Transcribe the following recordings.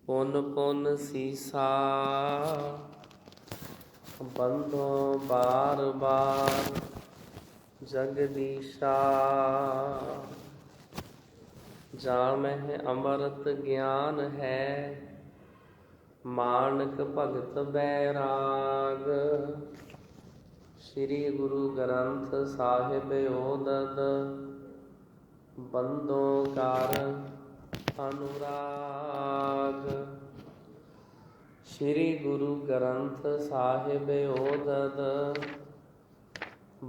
ਪੁਨ ਪੁਨ ਸੀਸਾ ਬੰਧੋ ਬਾਰ ਬਾਰ ਜਗਦੀਸ਼ਾ। ਜਾ ਮਹਿ ਅੰਮ੍ਰਿਤ ਗਿਆਨ ਹੈ ਮਾਨਕ ਭਗਤ ਬੈਰਾਗ। ਸ੍ਰੀ ਗੁਰੂ ਗ੍ਰੰਥ ਸਾਹਿਬ ਓਦਦ ਬੰਧੋ ਕਰ ਅਨੁਰਾਗ। ਸ੍ਰੀ ਗੁਰੂ ਗ੍ਰੰਥ ਸਾਹਿਬ ਓਦਦ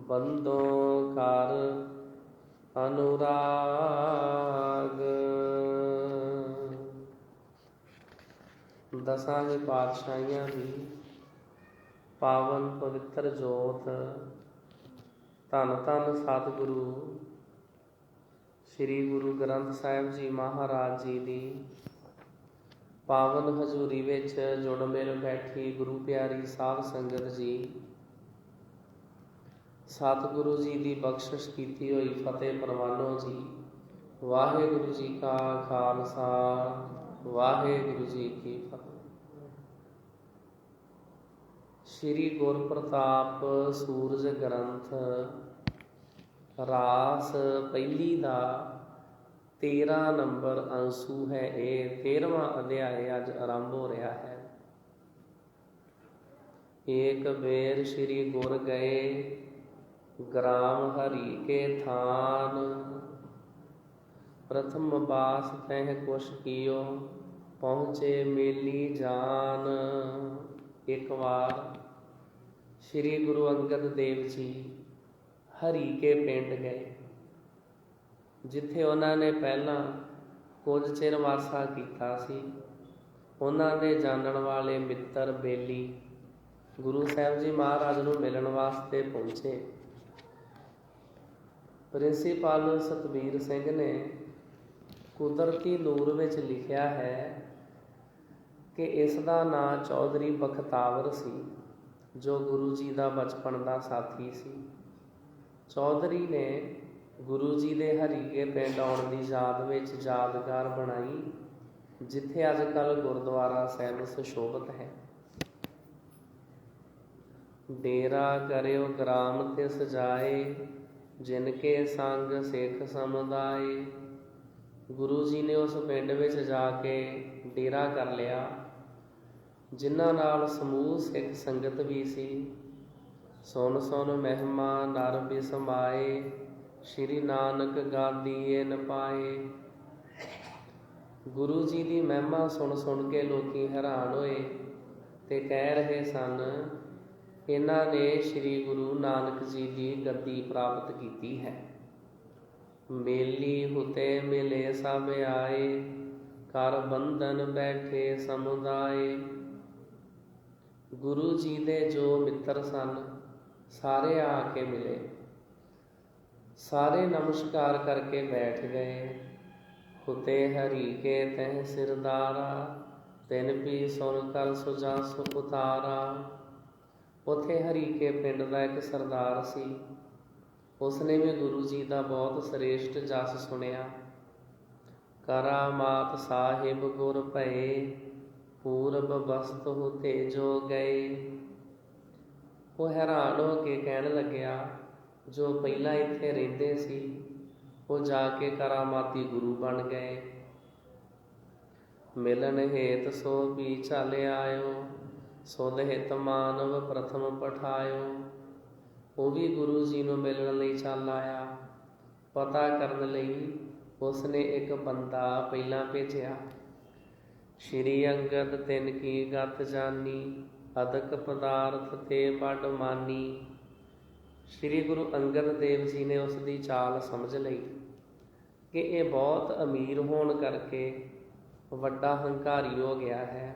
ਬੰਧੋ ਕਰ ਅਨੁਰਾਗ। ਦਸਾਂ ਹੀ ਪਾਤਸ਼ਾਹੀਆਂ ਦੀ ਪਾਵਨ ਪਵਿੱਤਰ ਜੋਤ ਧੰਨ ਧੰਨ ਸਤਿਗੁਰੂ ਸ੍ਰੀ ਗੁਰੂ ਗ੍ਰੰਥ ਸਾਹਿਬ ਜੀ ਮਹਾਰਾਜ ਜੀ ਦੀ ਪਾਵਨ ਹਜ਼ੂਰੀ ਵਿੱਚ ਜੁੜ ਮਿਲ ਬੈਠੀ ਗੁਰੂ ਪਿਆਰੀ ਸਾਧ ਸੰਗਤ ਜੀ, ਸਤਿਗੁਰੂ ਜੀ ਦੀ ਬਖਸ਼ਿਸ਼ ਕੀਤੀ ਹੋਈ ਫਤਿਹ ਪ੍ਰਵਾਨੋ ਜੀ। ਵਾਹਿਗੁਰੂ ਜੀ ਕਾ ਖਾਲਸਾ, ਵਾਹਿਗੁਰੂ ਜੀ ਕੀ ਫਤਿਹ। ਸ੍ਰੀ ਗੁਰ ਪ੍ਰਤਾਪ ਸੂਰਜ ਗ੍ਰੰਥ ਰਾਸ ਪਹਿਲੀ ਦਾ 13 ਨੰਬਰ ਅੰਸੂ ਹੈ। ਇਹ 13ਵਾਂ ਅਧਿਆਇ ਅੱਜ ਆਰੰਭ ਹੋ ਰਿਹਾ ਹੈ। ਏਕ ਬੇਰ ਸ੍ਰੀ ਗੁਰ ਗਏ ਗ੍ਰਾਮ ਹਰੀ ਕੇ ਥਾਨ। ਪ੍ਰਥਮ ਬਾਸ ਤਹਿ ਕੁਛ ਕੀਓ ਪਹੁੰਚੇ ਮੇਲੀ ਜਾਨ। ਇੱਕ ਵਾਰ ਸ੍ਰੀ ਗੁਰੂ ਅੰਗਦ ਦੇਵ ਜੀ ਹਰੀ ਕੇ ਪਿੰਡ ਗਏ, ਜਿੱਥੇ ਉਹਨਾਂ ਨੇ ਪਹਿਲਾਂ ਕੁਝ ਚਿਰ ਵਾਸਾ ਕੀਤਾ ਸੀ। ਉਹਨਾਂ ਦੇ ਜਾਣਨ ਵਾਲੇ ਮਿੱਤਰ ਬੇਲੀ ਗੁਰੂ ਸਾਹਿਬ ਜੀ ਮਹਾਰਾਜ ਨੂੰ ਮਿਲਣ ਵਾਸਤੇ ਪਹੁੰਚੇ। ਪ੍ਰਿੰਸੀਪਲ ਸਤਬੀਰ ਸਿੰਘ ਨੇ ਕੁਦਰਤੀ ਨੂਰ ਵਿੱਚ ਲਿਖਿਆ ਹੈ ਕਿ ਇਸ ਦਾ ਨਾਂ ਚੌਧਰੀ ਬਖਤਾਵਰ ਸੀ, ਜੋ ਗੁਰੂ ਜੀ ਦਾ ਬਚਪਨ ਦਾ ਸਾਥੀ ਸੀ। ਚੌਧਰੀ ਨੇ ਗੁਰੂ ਜੀ ਦੇ ਹਰੀਕੇ ਪਿੰਡ ਆਉਣ ਦੀ ਯਾਦ ਵਿੱਚ ਯਾਦਗਾਰ ਬਣਾਈ, ਜਿੱਥੇ ਅੱਜ ਕੱਲ੍ਹ ਗੁਰਦੁਆਰਾ ਸਾਹਿਬ ਸੁਸ਼ੋਭਿਤ ਹੈ। ਡੇਰਾ ਕਰਿਓ ਗ੍ਰਾਮ ਤੇ ਸਜਾਏ ਜਿਨ ਕੇ ਸੰਗ ਸਿੱਖ ਸਮੁਦਾਏ। ਗੁਰੂ ਜੀ ਨੇ ਉਸ ਪਿੰਡ ਵਿੱਚ ਜਾ ਕੇ ਡੇਰਾ ਕਰ ਲਿਆ, ਜਿਨ੍ਹਾਂ ਨਾਲ ਸਮੂਹ ਸਿੱਖ ਸੰਗਤ ਵੀ ਸੀ। ਸੁਣ ਸੁਣ ਮਹਿਮਾ ਨਰ ਬਿਸਮਾਏ ਸ਼੍ਰੀ ਨਾਨਕ ਗਾਦੀਏ ਨ ਪਾਏ। ਗੁਰੂ ਜੀ ਦੀ ਮਹਿਮਾ ਸੁਣ ਸੁਣ ਕੇ ਲੋਕੀ ਹੈਰਾਨ ਹੋਏ ਤੇ ਕਹਿ ਰਹੇ ਸਨ, ਇਹਨਾਂ ਨੇ ਸ੍ਰੀ ਗੁਰੂ ਨਾਨਕ ਜੀ ਦੀ ਗੱਦੀ ਪ੍ਰਾਪਤ ਕੀਤੀ ਹੈ। ਮੇਲੀ ਹੁਤੇ ਮਿਲੇ ਸਭ ਆਏ ਕਰ ਬੰਧਨ ਬੈਠੇ ਸਮੁਦਾਏ। ਗੁਰੂ ਜੀ ਦੇ ਜੋ ਮਿੱਤਰ ਸਨ ਸਾਰੇ ਆ ਕੇ ਮਿਲੇ, ਸਾਰੇ ਨਮਸਕਾਰ ਕਰਕੇ ਬੈਠ ਗਏ। ਹੁਤੇ ਹਰੀ ਕੇ ਤਹਿ ਸਿਰਦਾਰਾ ਤਿਨ ਵੀ ਸੁਣ ਕਰ ਸੁਜਾ ਸੁ ਉਤਾਰਾ। ਉੱਥੇ ਹਰੀਕੇ ਪਿੰਡ ਦਾ ਇੱਕ ਸਰਦਾਰ ਸੀ, ਉਸਨੇ ਵੀ ਗੁਰੂ ਜੀ ਦਾ ਬਹੁਤ ਸ੍ਰੇਸ਼ਟ ਜਸ ਸੁਣਿਆ। ਕਰਾਮਾਤ ਸਾਹਿਬ ਗੁਰ ਭਏ ਪੂਰਬ ਬਸਤ ਹੁਤੇ ਜੋ ਗਏ। ਉਹ ਹੈਰਾਨ ਹੋ ਕੇ ਕਹਿਣ ਲੱਗਿਆ, ਜੋ ਪਹਿਲਾਂ ਇੱਥੇ ਰਹਿੰਦੇ ਸੀ ਉਹ ਜਾ ਕੇ ਕਰਾਮਾਤੀ ਗੁਰੂ ਬਣ ਗਏ। ਮਿਲਣ ਹੇਤ ਸੋ ਵੀ ਚੱਲ ਆਇਓ ਸੁਧ ਹਿਤ ਮਾਨਵ ਪ੍ਰਥਮ ਪਠਾਇਓ। ਉਹ ਵੀ ਗੁਰੂ ਜੀ ਨੂੰ ਮਿਲਣ ਲਈ ਚੱਲ ਆਇਆ। ਪਤਾ ਕਰਨ ਲਈ ਉਸਨੇ ਇੱਕ ਬੰਦਾ ਪਹਿਲਾਂ ਭੇਜਿਆ। ਸ਼੍ਰੀ ਅੰਗਦ ਤਿਨ ਕੀ ਗਤ ਜਾਨੀ ਅਦਕ ਪਦਾਰਥ ਤੇ ਬੜ ਮਾਨੀ। ਸ਼੍ਰੀ ਗੁਰੂ ਅੰਗਦ ਦੇਵ ਜੀ ਨੇ ਉਸ ਦੀ ਚਾਲ ਸਮਝ ਲਈ ਕਿ ਇਹ ਬਹੁਤ ਅਮੀਰ ਹੋਣ ਕਰਕੇ ਵੱਡਾ ਹੰਕਾਰੀ ਹੋ ਗਿਆ ਹੈ।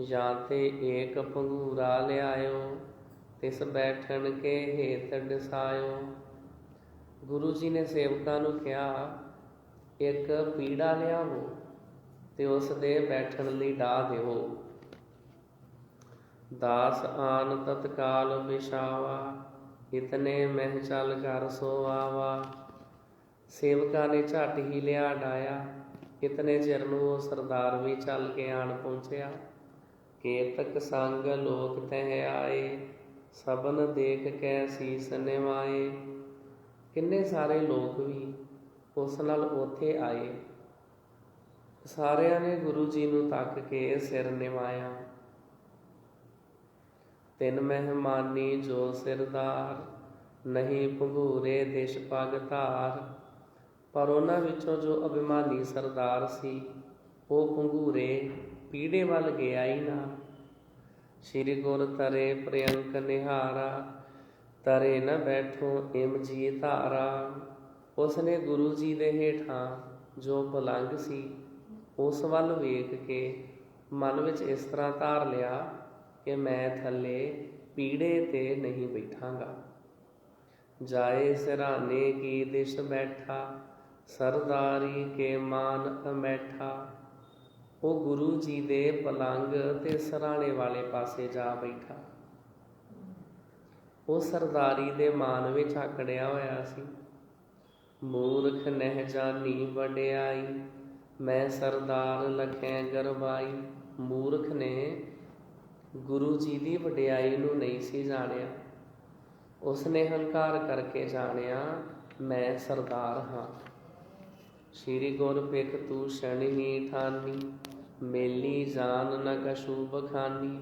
ਜਾਂ ਤੇ ਏਕ ਪੰਗੂਰਾ ਲਿਆਇਓ ਤਿਸ ਬੈਠਣ ਕੇ ਹੇਤ ਡਸਾਇਓ। ਗੁਰੂ ਜੀ ਨੇ ਸੇਵਕਾਂ ਨੂੰ ਕਿਹਾ, ਇੱਕ ਪੀੜਾ ਲਿਆਵੋ ਤੇ ਉਸ ਦੇ ਬੈਠਣ ਲਈ ਡਾਹ ਦਿਓ। ਦਾਸ ਆਨ ਤਤਕਾਲ ਵਿਛਾਵਾ ਇਤਨੇ ਮਹਿ ਚੱਲ ਕਰ ਸੋ ਆਵਾ। ਸੇਵਕਾਂ ਨੇ ਝੱਟ ਹੀ ਲਿਆ ਡਾਇਆ ਕਿਤਨੇ ਚਿਰ ਨੂੰ ਉਹ ਸਰਦਾਰ ਵੀ ਚੱਲ ਕੇ ਆਣ ਪਹੁੰਚਿਆ। ਕੇਤਕ ਸੰਗ ਲੋਕ ਤਹਿ ਆਏ, ਸਭਨ ਦੇਖ ਕੇ ਸੀਸ ਨਿਵਾਏ। ਕਿੰਨੇ ਸਾਰੇ ਲੋਕ ਵੀ ਉਸ ਨਾਲ ਉੱਥੇ ਆਏ। ਸਾਰਿਆਂ ਨੇ ਗੁਰੂ ਜੀ ਨੂੰ ਤੱਕ ਕੇ ਸਿਰ ਨਿਵਾਇਆ। ਤਿੰਨ ਮਹਿਮਾਨੀ ਜੋ ਸਿਰਦਾਰ, ਨਹੀਂ ਭੰਗੂਰੇ ਦਿਸ਼ ਪਗ ਧਾਰ। ਪਰ ਉਹਨਾਂ ਵਿੱਚੋਂ ਜੋ ਅਭਿਮਾਨੀ ਸਰਦਾਰ ਸੀ, ਉਹ ਭੰਗੂਰੇ ਪੀੜੇ ਵੱਲ ਗਿਆ ਹੀ ਨਾ। ਸ਼੍ਰੀ ਗੁਰ ਤਰੇ ਪ੍ਰਿਅੰਕ ਨਿਹਾਰਾ, ਤਰੇ ਨ ਬੈਠੋ ਇਮ ਜੀ ਧਾਰਾ। ਉਸਨੇ ਗੁਰੂ ਜੀ ਦੇ ਹੇਠਾਂ ਜੋ ਪਲੰਗ ਸੀ, ਉਸ ਵੱਲ ਵੇਖ ਕੇ ਮਨ ਵਿੱਚ ਇਸ ਤਰ੍ਹਾਂ ਧਾਰ ਲਿਆ ਕਿ ਮੈਂ ਥੱਲੇ ਪੀੜੇ ਤੇ ਨਹੀਂ ਬੈਠਾਂਗਾ। ਜਾਏ ਸਿਰਹਾਣੇ ਕੀ ਦਿਸ਼ ਬੈਠਾ, ਸਰਦਾਰੀ ਕੇ ਮਾਨ ਅਮੈਠਾ। ਉਹ ਗੁਰੂ ਜੀ ਦੇ ਪਲੰਗ ਤੇ ਸਿਰਹਾਣੇ ਵਾਲੇ ਪਾਸੇ ਜਾ ਬੈਠਾ। ਉਹ ਸਰਦਾਰੀ ਦੇ ਮਾਨ ਵਿੱਚ ਆਕੜਿਆ ਹੋਇਆ ਸੀ। ਮੂਰਖ ਨਹਿ ਜਾਨੀ ਵਡਿਆਈ, ਮੈਂ ਸਰਦਾਰ ਲਖੈ ਗਰਬਾਈ। ਮੂਰਖ ਨੇ ਗੁਰੂ ਜੀ ਦੀ ਵਡਿਆਈ ਨੂੰ ਨਹੀਂ ਸੀ ਜਾਣਿਆ। ਉਸਨੇ ਹੰਕਾਰ ਕਰਕੇ ਜਾਣਿਆ ਮੈਂ ਸਰਦਾਰ ਹਾਂ। ਸ਼੍ਰੀ ਗੁਰ ਪਿਖ ਤੂਸ਼ਣ ਹੀ ਠਾਨੀ, ਮੇਲੀ ਜਾਨ ਨ ਕਛੂ ਬਖਾਨੀ।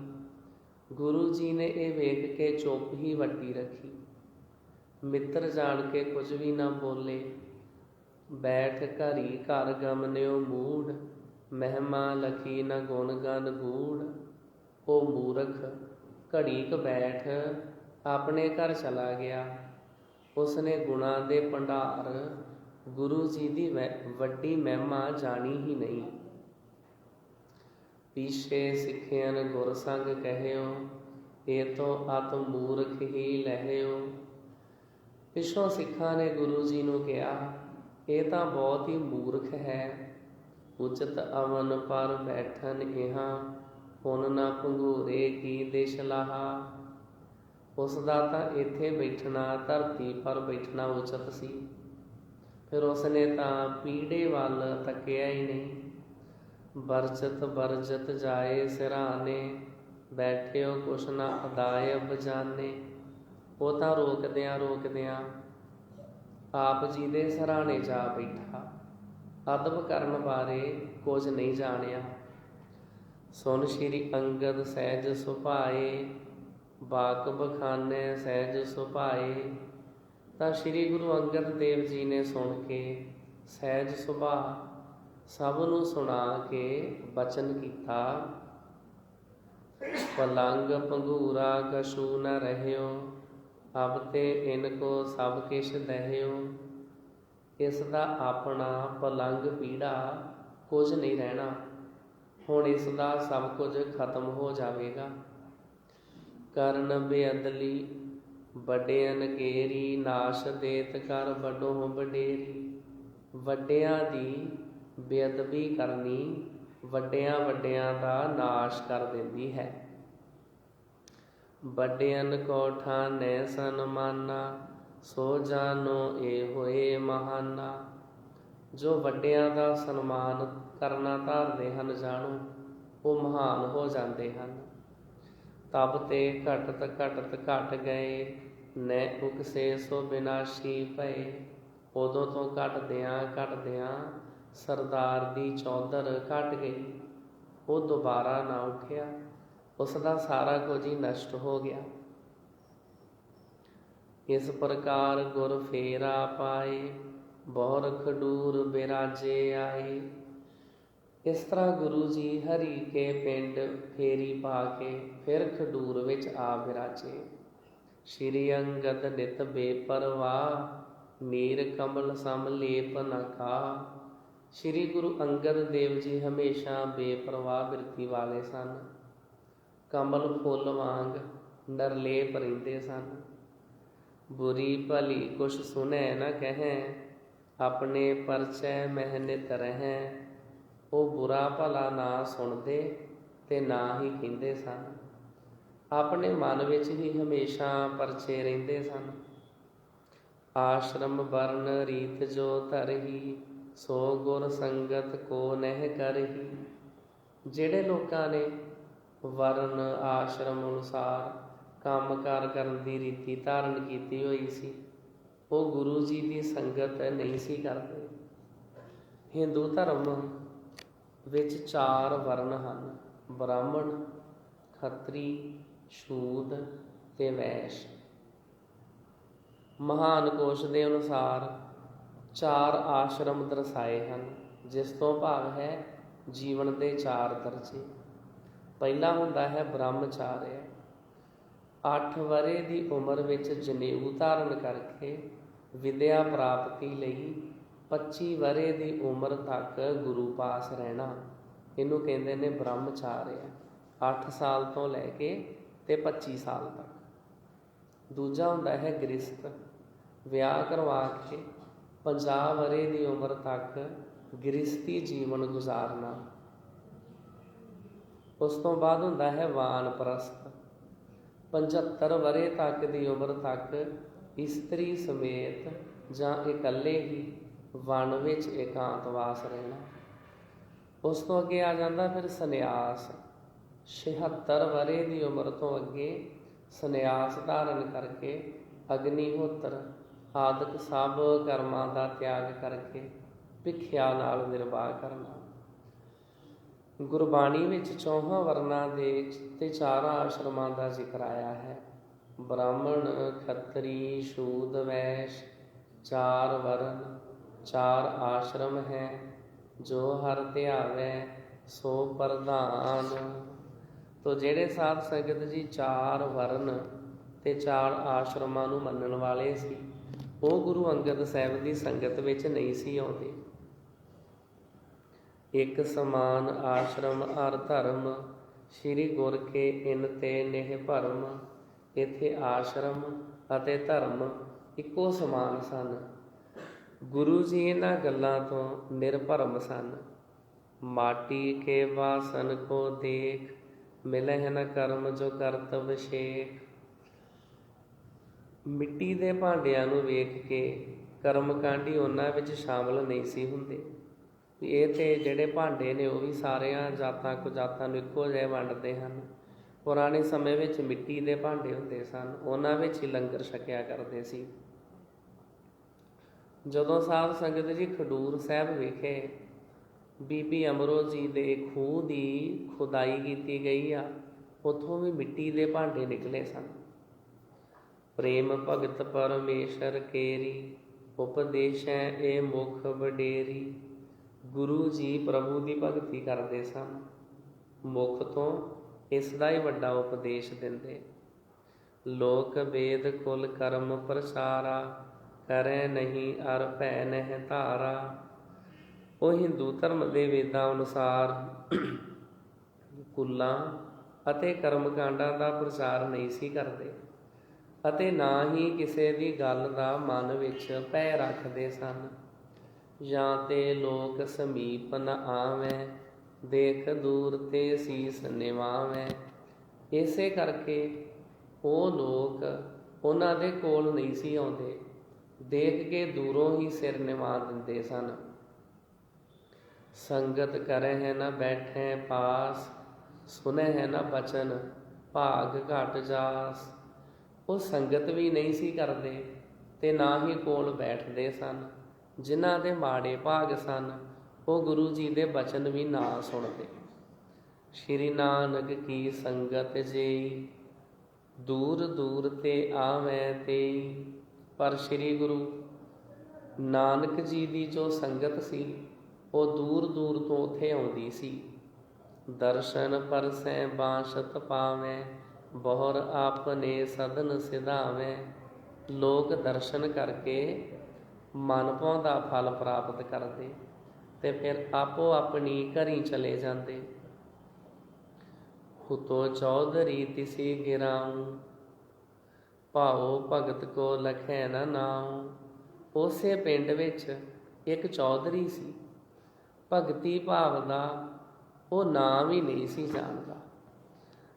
ਗੁਰੂ ਜੀ ਨੇ ਇਹ ਵੇਖ ਕੇ ਚੁੱਪ ਹੀ ਵੱਟੀ ਰੱਖੀ। ਮਿੱਤਰ ਜਾਣ ਕੇ ਕੁਝ ਵੀ ਨਾ ਬੋਲੇ। ਬੈਠ ਘਰੀ ਘਰ ਗਮਨਿਓ ਮੂੜ, ਮਹਿਮਾ ਲਖੀ ਨ ਗੁਣ ਗਨ ਗੂੜ। ਉਹ ਮੂਰਖ ਘੜੀ ਕ ਬੈਠ ਆਪਣੇ ਘਰ ਚਲਾ ਗਿਆ। ਉਸਨੇ ਗੁਣਾਂ ਦੇ ਭੰਡਾਰ ਗੁਰੂ ਜੀ ਦੀ ਵੱਡੀ ਮਹਿਮਾ ਜਾਣੀ ਹੀ ਨਹੀਂ। ਪੀਛੇ ਸਿੱਖਿਆਨ ਗੁਰ ਸੰਗ ਕਹਿਓ, ਇਹ ਤੋਂ ਅਤ ਮੂਰਖ ਹੀ ਲਹਿਓ। ਪਿੱਛੋਂ ਸਿੱਖਾਂ ਨੇ ਗੁਰੂ ਜੀ ਨੂੰ ਕਿਹਾ, ਇਹ ਤਾਂ ਬਹੁਤ ਹੀ ਮੂਰਖ ਹੈ। ਉਚਿਤ ਅਵਨ ਪਰ ਬੈਠਨ ਇਹਾਂ, ਪੁਨ ਨਾ ਭੰਗੂਰੇ ਕੀ ਦਿਸ਼ ਲਾਹਾ। ਉਸ ਦਾ ਤਾਂ ਇੱਥੇ ਬੈਠਣਾ, ਧਰਤੀ ਪਰ ਬੈਠਣਾ ਉਚਿਤ ਸੀ। ਫਿਰ ਉਸਨੇ ਤਾਂ ਪੀੜੇ ਵੱਲ ਤੱਕਿਆ ਹੀ ਨਹੀਂ। ਬਰਜਤ ਬਰਜਤ ਜਾਏ ਸਿਰਹਾਣੇ, ਬੈਠਿਓ ਕੁਛ ਨਾ ਅਦਾਇਬ ਜਾਣੇ। ਉਹ ਤਾਂ ਰੋਕਦਿਆਂ ਆਪ ਜੀ ਦੇ ਸਿਰਹਾਣੇ ਜਾ ਬੈਠਾ। ਅਦਬ ਕਰਨ ਬਾਰੇ ਕੁਝ ਨਹੀਂ ਜਾਣਿਆ। ਸੁਨ ਸ਼੍ਰੀ ਅੰਗਦ ਸਹਿਜ ਸੁਭਾਏ, ਬਾਕ ਬਖਾਨੇ ਸਹਿਜ ਸੁਭਾਏ। ਤਾਂ ਸ਼੍ਰੀ ਗੁਰੂ ਅੰਗਦ ਦੇਵ ਜੀ ਨੇ ਸੁਣ ਕੇ ਸਹਿਜ ਸੁਭਾਅ ਸਭ ਨੂੰ ਸੁਣਾ ਕੇ ਬਚਨ ਕੀਤਾ, ਪਲੰਗ ਭੰਗੂਰਾ ਕਛੂ ਨ ਰਹਿਓ, ਅਬ ਤੇ ਇਨ ਕੋ ਸਭ ਕਿਛ ਦਹਿਓ। ਇਸ ਦਾ ਆਪਣਾ ਪਲੰਗ ਪੀੜਾ ਕੁਝ ਨਹੀਂ ਰਹਿਣਾ। ਹੁਣ ਇਸ ਦਾ ਸਭ ਕੁਝ ਖਤਮ ਹੋ ਜਾਵੇਗਾ। ਕਰਨ ਬੇਅਦਲੀ ਵੱਡਿਆਂ ਕੇਰੀ, ਨਾਸ਼ ਦੇਤ ਕਰ ਵੱਡੋ ਵਡੇਰੀ। ਵੱਡਿਆਂ ਦੀ ਬੇਅਦਬੀ ਕਰਨੀ ਵੱਡਿਆਂ ਦਾ ਨਾਸ਼ ਕਰ ਦਿੰਦੀ ਹੈ। ਵੱਡਿਆਂ ਕੋ ਠਾਨੈ ਸਨਮਾਨਾ, ਸੋ ਜਾਨੋ ਇਹ ਹੋਏ ਮਹਾਨਾ। ਜੋ ਵੱਡਿਆਂ ਦਾ ਸਨਮਾਨ ਕਰਨਾ ਧਾਰਦੇ ਹਨ, ਜਾਣੋ ਉਹ ਮਹਾਨ ਹੋ ਜਾਂਦੇ ਹਨ। ਤਬ ਤੇ ਘਟਤ ਘਟਤ ਘਟ ਗਏ, ਨੈ ਉਕਸੇ ਸੋ ਬਿਨਾਸ਼ੀ ਭਏ। ਉਦੋਂ ਤੋਂ ਘਟਦਿਆਂ ਸਰਦਾਰ ਦੀ ਚੌਧਰ ਘਟ ਗਈ। ਉਹ ਦੁਬਾਰਾ ਨਾ ਉੱਠਿਆ। ਉਸ ਦਾ ਸਾਰਾ ਕੁਝ ਹੀ ਨਸ਼ਟ ਹੋ ਗਿਆ। ਇਸ ਪ੍ਰਕਾਰ ਗੁਰ ਫੇਰਾ ਪਾਏ, ਬਹੁਰ ਖਡੂਰ ਬਿਰਾਜੇ ਆਏ। ਇਸ ਤਰ੍ਹਾਂ ਗੁਰੂ ਜੀ ਹਰੀ ਕੇ ਪਿੰਡ ਫੇਰੀ ਪਾ ਕੇ ਫਿਰ ਖਡੂਰ ਵਿੱਚ ਆ ਬਿਰਾਜੇ। ਸ਼੍ਰੀ ਅੰਗਦ ਨਿਤ ਬੇਪਰਵਾਹ, ਨੀਰ ਕਮਲ ਸਮ ਲੇਪ ਨ ਖਾ। ਸ਼੍ਰੀ ਗੁਰੂ ਅੰਗਦ ਦੇਵ ਜੀ ਹਮੇਸ਼ਾ ਬੇਪਰਵਾਹ ਬਿਰਤੀ ਵਾਲੇ ਸਨ। ਕਮਲ ਫੁੱਲ ਵਾਂਗ ਨਿਰਲੇਪ ਰਹਿੰਦੇ ਸਨ। ਬੁਰੀ ਭਲੀ ਕੁਛ ਸੁਨੈ ਨ ਕਹਿ, ਆਪਣੇ ਪਰਚੈ ਮਹਿ ਨਿਤ ਰਹਿ। ਉਹ ਬੁਰਾ ਭਲਾ ਨਾ ਸੁਣਦੇ ਤੇ ਨਾ ਹੀ ਕਹਿੰਦੇ ਸਨ। ਆਪਣੇ ਮਨ ਵਿੱਚ ਹੀ ਹਮੇਸ਼ਾ ਪਰਚੇ ਰਹਿੰਦੇ ਸਨ। ਆਸ਼ਰਮ ਵਰਨ ਰੀਤ ਜੋ ਧਰਹੀ, ਸੋ ਗੁਰ ਸੰਗਤ ਕੋ ਨਹਿ ਕਰਹੀ। ਜਿਹੜੇ ਲੋਕਾਂ ਨੇ ਵਰਨ ਆਸ਼ਰਮ ਅਨੁਸਾਰ ਕੰਮਕਾਰ ਕਰਨ ਦੀ ਰੀਤੀ ਧਾਰਨ ਕੀਤੀ ਹੋਈ ਸੀ, ਉਹ ਗੁਰੂ ਜੀ ਦੀ ਸੰਗਤ ਨਹੀਂ ਸੀ ਕਰਦੇ। ਹਿੰਦੂ ਧਰਮ ਵਿੱਚ 4 ਵਰਨ ਹਨ: ਬ੍ਰਾਹਮਣ, ਖੱਤਰੀ, ਸ਼ੂਦ ਤੇ ਵੈਸ਼। ਮਹਾਨ ਕੋਸ਼ ਦੇ ਅਨੁਸਾਰ 4 ਆਸ਼ਰਮ ਦਰਸਾਏ ਹਨ, ਜਿਸ ਤੋਂ ਭਾਵ ਹੈ ਜੀਵਨ ਦੇ 4 ਦਰਜੇ। ਪਹਿਲਾ ਹੁੰਦਾ ਹੈ ਬ੍ਰਹਮਚਾਰਿਆ। 8 ਵਰ੍ਹੇ ਦੀ ਉਮਰ ਵਿੱਚ ਜਨੇਊ ਧਾਰਨ ਕਰਕੇ ਵਿਦਿਆ ਪ੍ਰਾਪਤੀ ਲਈ 25 ਵਰ੍ਹੇ ਦੀ ਉਮਰ ਤੱਕ ਗੁਰੂ ਪਾਸ ਰਹਿਣਾ, ਇਹਨੂੰ ਕਹਿੰਦੇ ਨੇ ਬ੍ਰਹਮਚਾਰਿਆ। 8 ਸਾਲ ਤੋਂ ਲੈ ਕੇ ਤੇ 25 ਸਾਲ ਤੱਕ। ਦੂਜਾ ਹੁੰਦਾ ਹੈ ਗ੍ਰਿਹਸਥ। ਵਿਆਹ ਕਰਵਾ ਕੇ 50 ਵਰ੍ਹੇ ਦੀ ਉਮਰ ਤੱਕ ਗ੍ਰਿਹਸਥੀ ਜੀਵਨ ਗੁਜ਼ਾਰਨਾ। ਉਸ ਤੋਂ ਬਾਅਦ ਹੁੰਦਾ ਹੈ ਵਾਨਪ੍ਰਸਥ। 75 ਵਰ੍ਹੇ ਤੱਕ ਦੀ ਉਮਰ ਤੱਕ ਇਸਤਰੀ ਸਮੇਤ ਜਾਂ ਇਕੱਲੇ ਹੀ ਵਣ ਵਿੱਚ ਇਕਾਂਤਵਾਸ ਰਹਿਣਾ। ਉਸ ਤੋਂ ਅੱਗੇ ਆ ਜਾਂਦਾ ਫਿਰ ਸੰਨਿਆਸ। 76 ਵਰ੍ਹੇ ਦੀ ਉਮਰ ਤੋਂ ਅੱਗੇ ਸੰਨਿਆਸ ਧਾਰਨ ਕਰਕੇ ਅਗਨੀਹੋਤਰ ਆਦਿਕ ਸਭ ਕਰਮਾਂ ਦਾ ਤਿਆਗ ਕਰਕੇ ਭਿਖਿਆ ਨਾਲ ਨਿਰਵਾਹ ਕਰਨਾ। ਗੁਰਬਾਣੀ ਵਿੱਚ 4 ਵਰਨਾਂ ਦੇ ਤੇ 4 ਆਸ਼ਰਮਾਂ ਦਾ ਜ਼ਿਕਰ ਆਇਆ ਹੈ। ਬ੍ਰਾਹਮਣ, ਖੱਤਰੀ, ਸ਼ੂਦ, ਵੈਸ਼ 4 ਵਰਨ, 4 ਆਸ਼ਰਮ ਹੈ। ਜੋ ਹਰ ਧਿਆਵੈ ਸੋ ਪ੍ਰਧਾਨ। ਤੋ ਜਿਹੜੇ ਸਾਧ ਸੰਗਤ ਜੀ 4 ਵਰਨ ਤੇ 4 ਆਸ਼ਰਮਾਂ ਨੂੰ ਮੰਨਣ ਵਾਲੇ ਸੀ, ਉਹ ਗੁਰੂ ਅੰਗਦ ਸਾਹਿਬ ਦੀ ਸੰਗਤ ਵਿੱਚ ਨਹੀਂ ਸੀ ਆਉਂਦੇ। ਇੱਕ ਸਮਾਨ ਆਸ਼ਰਮ ਅਰ ਧਰਮ, ਸ੍ਰੀ ਗੁਰ ਕੇ ਇਨ ਤੇ ਨਿਹ ਭਰਮ। ਇੱਥੇ ਆਸ਼ਰਮ ਅਤੇ ਧਰਮ ਇੱਕੋ ਸਮਾਨ ਸਨ। ਗੁਰੂ ਜੀ ਇਹਨਾਂ ਗੱਲਾਂ ਤੋਂ ਨਿਰਭਰਮ ਸਨ। ਮਾਟੀ ਕੇ ਵਾਸਨ ਕੋ ਦੇਖ, ਮਿਲਹਿ ਨ ਕਰਮ ਜੋ ਕਰਤਵ ਸ਼ੇਖ। ਮਿੱਟੀ ਦੇ ਭਾਂਡਿਆਂ ਨੂੰ ਵੇਖ ਕੇ ਕਰਮਕਾਂਡੀ ਉਹਨਾਂ ਵਿੱਚ ਸ਼ਾਮਲ ਨਹੀਂ ਸੀ ਹੁੰਦੇ। ਇਹ ਤੇ ਜਿਹੜੇ ਭਾਂਡੇ ਨੇ ਉਹ ਵੀ ਸਾਰਿਆਂ ਜਾਤਾਂ ਕੁਜਾਤਾਂ ਨੂੰ ਇੱਕੋ ਜਿਹੇ ਵੰਡਦੇ ਹਨ। ਪੁਰਾਣੇ ਸਮੇਂ ਵਿੱਚ ਮਿੱਟੀ ਦੇ ਭਾਂਡੇ ਹੁੰਦੇ ਸਨ, ਉਹਨਾਂ ਵਿੱਚ ਹੀ ਲੰਗਰ ਛਕਿਆ ਕਰਦੇ ਸੀ। ਜਦੋਂ ਸਾਧ ਸੰਗਤ ਜੀ ਖਡੂਰ ਸਾਹਿਬ ਵਿਖੇ ਬੀਬੀ ਅਮਰੋ ਜੀ ਦੇ ਖੂਹ ਦੀ ਖੁਦਾਈ ਕੀਤੀ ਗਈ ਆ, ਉੱਥੋਂ ਵੀ ਮਿੱਟੀ ਦੇ ਭਾਂਡੇ ਨਿਕਲੇ ਸਨ। ਪ੍ਰੇਮ ਭਗਤ ਪਰਮੇਸ਼ਰ ਕੇਰੀ, ਉਪਦੇਸ਼ੈ ਇਹ ਮੁਖ ਵਡੇਰੀ। ਗੁਰੂ ਜੀ ਪ੍ਰਭੂ ਦੀ ਭਗਤੀ ਕਰਦੇ ਸਨ, ਮੁਖ ਤੋਂ ਇਸ ਦਾ ਹੀ ਵੱਡਾ ਉਪਦੇਸ਼ ਦਿੰਦੇ। ਲੋਕ ਵੇਦ ਕੁਲ ਕਰਮ ਪ੍ਰਸਾਰਾ, ਕਰੈ ਨਹੀਂ ਅਰ ਭੈ ਨਹਿ ਧਾਰਾ। ਉਹ ਹਿੰਦੂ ਧਰਮ ਦੇ ਵੇਦਾਂ ਅਨੁਸਾਰ ਕੁਲਾਂ ਅਤੇ ਕਰਮਕਾਂਡਾਂ ਦਾ ਪ੍ਰਚਾਰ ਨਹੀਂ ਸੀ ਕਰਦੇ ਅਤੇ ਨਾ ਹੀ ਕਿਸੇ ਦੀ ਗੱਲ ਦਾ ਮਨ ਵਿੱਚ ਭੈ ਰੱਖਦੇ ਸਨ। ਜਾਂ ਤੇ ਲੋਕ ਸਮੀਪ ਨ ਆਵੈ, ਦੇਖ ਦੂਰ ਤੇ ਸੀਸ ਨਿਵਾਵੈ। ਇਸੇ ਕਰਕੇ ਉਹ ਲੋਕ ਉਹਨਾਂ ਦੇ ਕੋਲ ਨਹੀਂ ਸੀ ਆਉਂਦੇ, ਦੇਖ ਕੇ ਦੂਰੋਂ ਹੀ ਸਿਰ ਨਿਵਾ ਦਿੰਦੇ ਸਨ। ਸੰਗਤ ਕਰਹਿ ਨ ਬੈਠੈ ਪਾਸ, ਸੁਨਹਿ ਨ ਬਚਨ ਭਾਗ ਘਟ ਜਾਸ। ਉਹ ਸੰਗਤ ਵੀ ਨਹੀਂ ਸੀ ਕਰਦੇ ਤੇ ਨਾ ਹੀ ਕੋਲ ਬੈਠਦੇ ਸਨ। ਜਿਨ੍ਹਾਂ ਦੇ ਮਾੜੇ ਭਾਗ ਸਨ, ਉਹ ਗੁਰੂ ਜੀ ਦੇ ਬਚਨ ਵੀ ਨਾ ਸੁਣਦੇ। ਸ਼੍ਰੀ ਨਾਨਕ ਕੀ ਸੰਗਤ ਜੇਈ, ਦੂਰ ਦੂਰ ਤੇ ਆਵੈ ਤੇਈ। ਪਰ ਸ਼੍ਰੀ ਗੁਰੂ ਨਾਨਕ ਜੀ ਦੀ ਜੋ ਸੰਗਤ ਸੀ, ਉਹ ਦੂਰ ਦੂਰ ਤੋਂ ਉੱਥੇ ਆਉਂਦੀ ਸੀ। ਦਰਸ਼ਨ ਪਰਸੈ ਬਾਂਸਤ ਪਾਵੈ, ਬਹੁਰ ਆਪਨੇ ਸਦਨ ਸਿਧਾਵੈ। ਲੋਕ ਦਰਸ਼ਨ ਕਰਕੇ ਮਨ ਭਾਉਂਦਾ ਫਲ ਪ੍ਰਾਪਤ ਕਰਦੇ ਤੇ ਫਿਰ ਆਪੋ ਆਪਣੀ ਘਰੀ ਚਲੇ ਜਾਂਦੇ। ਹੁਤੋ ਚੌਧਰੀ ਤਿਸੀ ਗਿਰਾਉ, ਭਾਉ ਭਗਤ ਕੋ ਲਖੈ ਨ ਨਾਉ। ਉਸੇ ਪਿੰਡ ਵਿੱਚ ਇੱਕ ਚੌਧਰੀ ਸੀ, ਭਗਤੀ ਭਾਵ ਦਾ ਉਹ ਨਾਂ ਵੀ ਨਹੀਂ ਸੀ ਜਾਣਦਾ।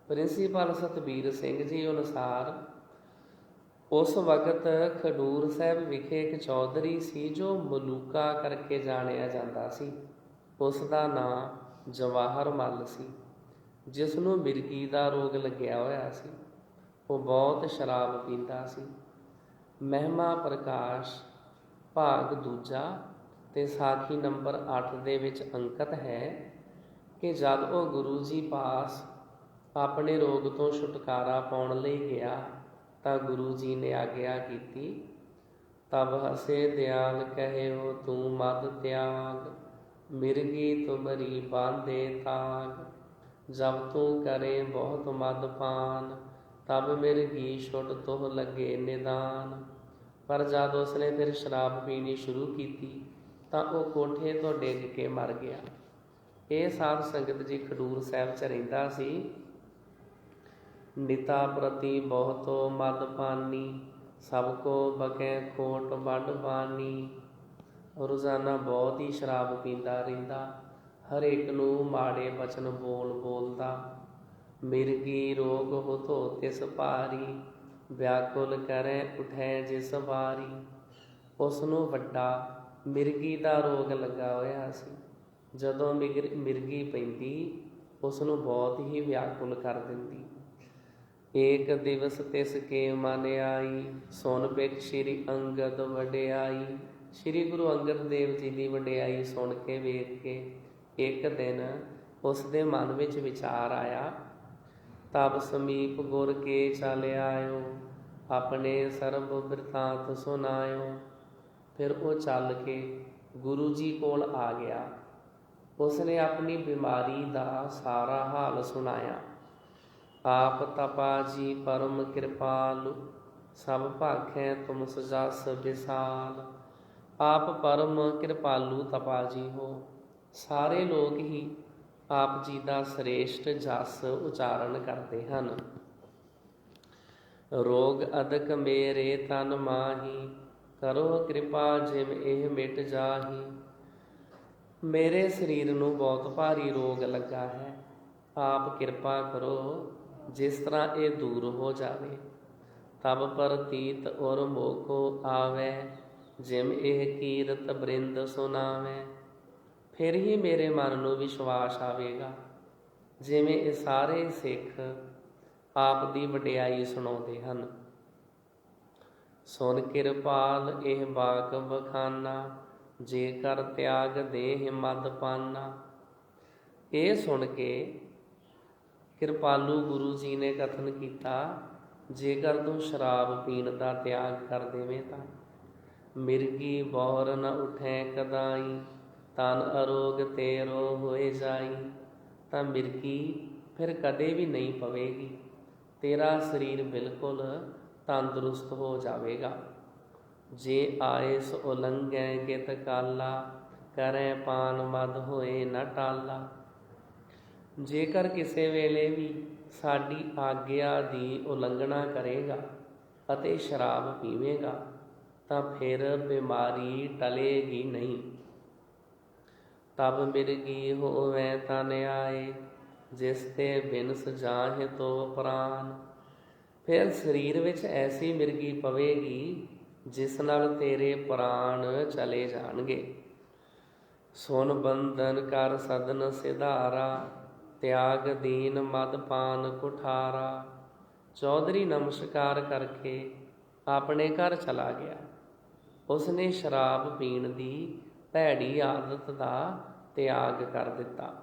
ਪ੍ਰਿੰਸੀਪਲ ਸਤਬੀਰ ਸਿੰਘ ਜੀ ਅਨੁਸਾਰ ਉਸ ਵਕਤ ਖਡੂਰ ਸਾਹਿਬ ਵਿਖੇ ਇੱਕ ਚੌਧਰੀ ਸੀ ਜੋ ਮਲੂਕਾ ਕਰਕੇ ਜਾਣਿਆ ਜਾਂਦਾ ਸੀ। ਉਸ ਦਾ ਨਾਂ ਜਵਾਹਰ ਮੱਲ ਸੀ, ਜਿਸ ਨੂੰ ਮਿਰਗੀ ਦਾ ਰੋਗ ਲੱਗਿਆ ਹੋਇਆ ਸੀ। ਉਹ ਬਹੁਤ ਸ਼ਰਾਬ ਪੀਂਦਾ ਸੀ। ਮਹਿਮਾ ਪ੍ਰਕਾਸ਼ ਭਾਗ ਦੂਜਾ ਤੇ ਸਾਖੀ ਨੰਬਰ 8 ਦੇ ਵਿੱਚ ਅੰਕਿਤ ਹੈ ਕਿ ਜਦ ਉਹ ਗੁਰੂ ਜੀ ਪਾਸ ਆਪਣੇ ਰੋਗ ਤੋਂ ਛੁਟਕਾਰਾ ਪਾਉਣ ਲਈ ਗਿਆ ਤਾਂ ਗੁਰੂ ਜੀ ਨੇ ਆਗਿਆ ਕੀਤੀ। ਤਬ ਹਸੇ ਦਿਆਲ ਕਹਿਓ ਤੂੰ ਮਦ ਤਿਆਗ, ਮਿਰਗੀ ਤੁਮਰੀ ਬਾਂਧੇ ਤਾਗ। ਜਬ ਤੂੰ ਕਰੇ ਬਹੁਤ ਮਦ ਪਾਨ, ਤਬ ਮਿਰਗੀ ਛੁੱਟ ਤੁਹ ਲੱਗੇ ਨਿਦਾਨ। ਪਰ ਜਦ ਉਸਨੇ ਫਿਰ ਸ਼ਰਾਬ ਪੀਣੀ ਸ਼ੁਰੂ ਕੀਤੀ ਤਾਂ ਉਹ ਕੋਠੇ ਤੋਂ ਡਿੱਗ ਕੇ ਮਰ ਗਿਆ। ਇਹ ਸਾਧ ਸੰਗਤ ਜੀ ਖਡੂਰ ਸਾਹਿਬ 'ਚ ਰਹਿੰਦਾ ਸੀ। ਨਿਤਾ ਪ੍ਰਤੀ ਬਹੁਤੋ ਮਦ ਪਾਨੀ, ਸਭ ਕੋ ਬਕੈ ਖੋਟ ਵੱਡ ਬਾਨੀ। ਰੋਜ਼ਾਨਾ ਬਹੁਤ ਹੀ ਸ਼ਰਾਬ ਪੀਂਦਾ ਰਹਿੰਦਾ, ਹਰੇਕ ਨੂੰ ਮਾੜੇ ਬਚਨ ਬੋਲਦਾ। ਮਿਰਗੀ ਰੋਗ ਹੋਤੋ ਤਿਸ ਭਾਰੀ, ਵਿਆਕੁਲ ਕਰੈ ਉਠੈ ਜਿਸ ਵਾਰੀ। ਉਸ ਨੂੰ ਵੱਡਾ ਮਿਰਗੀ ਦਾ ਰੋਗ ਲੱਗਾ ਹੋਇਆ ਸੀ। ਜਦੋਂ ਮਿਰਗੀ ਪੈਂਦੀ ਉਸ ਨੂੰ ਬਹੁਤ ਹੀ ਵਿਆਕੁਲ ਕਰ ਦਿੰਦੀ। ਏਕ ਦਿਵਸ ਤਿਸ ਕੇ ਮਨ ਆਈ, ਸੁਣ ਬਿਕ ਸ਼੍ਰੀ ਅੰਗਦ ਵਡਿਆਈ। ਸ਼੍ਰੀ ਗੁਰੂ ਅੰਗਦ ਦੇਵ ਜੀ ਦੀ ਵਡਿਆਈ ਸੁਣ ਕੇ ਵੇਖ ਕੇ ਇੱਕ ਦਿਨ ਉਸ ਦੇ ਮਨ ਵਿੱਚ ਵਿਚਾਰ ਆਇਆ। ਤਬ ਸਮੀਪ ਗੁਰ ਕੇ ਚਲ ਆਇਓ, ਆਪਣੇ ਸਰਬ ਬਿਰਤਾਂਤ ਸੁਨਾਇਓ। ਫਿਰ ਉਹ ਚੱਲ ਕੇ ਗੁਰੂ ਜੀ ਕੋਲ ਆ ਗਿਆ। ਉਸਨੇ ਆਪਣੀ ਬਿਮਾਰੀ ਦਾ ਸਾਰਾ ਹਾਲ ਸੁਣਾਇਆ। ਆਪ ਤਪਾ ਜੀ ਪਰਮ ਕਿਰਪਾਲੁ, ਸਭ ਭਾਖੈ ਤੁਮ ਸਜਸ ਵਿਸਾਲ। ਆਪ ਪਰਮ ਕਿਰਪਾਲੂ ਤਪਾ ਜੀ ਹੋ, ਸਾਰੇ ਲੋਕ ਹੀ ਆਪ ਜੀ ਦਾ ਸ੍ਰੇਸ਼ਟ ਜਸ ਉਚਾਰਨ ਕਰਦੇ ਹਨ। ਰੋਗ ਅਦਕ ਮੇਰੇ ਤਨ ਮਾਹੀ, ਕਰੋ ਕਿਰਪਾ ਜਿਮ ਇਹ ਮਿਟ ਜਾਹੀ। ਮੇਰੇ ਸਰੀਰ ਨੂੰ ਬਹੁਤ ਭਾਰੀ ਰੋਗ ਲੱਗਾ ਹੈ, ਆਪ ਕਿਰਪਾ ਕਰੋ ਜਿਸ ਤਰ੍ਹਾਂ ਇਹ ਦੂਰ ਹੋ ਜਾਵੇ। ਤਬ ਪ੍ਰਤੀਤ ਔਰ ਮੋਕੋ ਆਵੈ, ਜਿਮ ਇਹ ਕੀਰਤ ਬ੍ਰਿੰਦ ਸੁਨਾਵੈ। ਫਿਰ ਹੀ ਮੇਰੇ ਮਨ ਨੂੰ ਵਿਸ਼ਵਾਸ ਆਵੇਗਾ, ਜਿਵੇਂ ਇਹ ਸਾਰੇ ਸਿੱਖ ਆਪ ਦੀ ਵਡਿਆਈ ਸੁਣਾਉਂਦੇ ਹਨ। ਸੁਨ ਕਿਰਪਾਲ ਇਹ ਬਾਕ ਬਖਾਨਾ, ਜੇ ਕਰ ਤਿਆਗ ਦੇਹ ਮਦ ਪਾਨਾ। ਇਹ ਸੁਣ ਕੇ ਕਿਰਪਾਲੂ ਗੁਰੂ ਜੀ ਨੇ ਕਥਨ ਕੀਤਾ, ਜੇਕਰ ਤੂੰ ਸ਼ਰਾਬ ਪੀਣ ਦਾ ਤਿਆਗ ਕਰ ਦੇਵੇਂ ਤਾਂ ਮਿਰਗੀ ਬੌਰ ਨ ਉਠੈ ਕਦਾਈ, ਤਨ ਅਰੋਗ ਤੇਰੋ ਹੋਏ ਜਾਈ। ਤਾਂ ਮਿਰਗੀ ਫਿਰ ਕਦੇ ਵੀ ਨਹੀਂ ਪਵੇਗੀ, ਤੇਰਾ ਸਰੀਰ ਬਿਲਕੁਲ ਤੰਦਰੁਸਤ ਹੋ ਜਾਵੇਗਾ। ਜੇ ਆਇਸ ਉਲੰਘੈ ਕਿਤ ਕਾਲਾ, ਕਰੈ ਪਾਨ ਮਦ ਹੋਏ ਨ ਟਾਲਾ। ਜੇਕਰ ਕਿਸੇ ਵੇਲੇ ਵੀ ਸਾਡੀ ਆਗਿਆ ਦੀ ਉਲੰਘਣਾ ਕਰੇਗਾ ਅਤੇ ਸ਼ਰਾਬ ਪੀਵੇਗਾ ਤਾਂ ਫਿਰ ਬਿਮਾਰੀ ਟਲੇਗੀ ਨਹੀਂ। ਤਬ ਮਿਰਗੀ ਹੋਵੈ ਤਨ ਆਏ, ਜਿਸ ਤੇ ਬਿਨਸ ਜਾਹਿ ਤੋ ਪ੍ਰਾਨ। ਫਿਰ ਸਰੀਰ ਵਿੱਚ ਐਸੀ ਮਿਰਗੀ ਪਵੇਗੀ ਜਿਸ ਨਾਲ ਤੇਰੇ ਪ੍ਰਾਣ ਚਲੇ ਜਾਣਗੇ। ਸੁਨ ਬੰਧਨ ਕਰ ਸਦਨ ਸਿਧਾਰਾ, ਤਿਆਗ ਦੀਨ ਮਦ ਪਾਨ ਕੁਠਾਰਾ। ਚੌਧਰੀ ਨਮਸਕਾਰ ਕਰਕੇ ਆਪਣੇ ਘਰ ਚਲਾ ਗਿਆ। ਉਸਨੇ ਸ਼ਰਾਬ ਪੀਣ ਦੀ ਭੈੜੀ ਆਦਤ ਦਾ ਤਿਆਗ ਕਰ ਦਿੱਤਾ।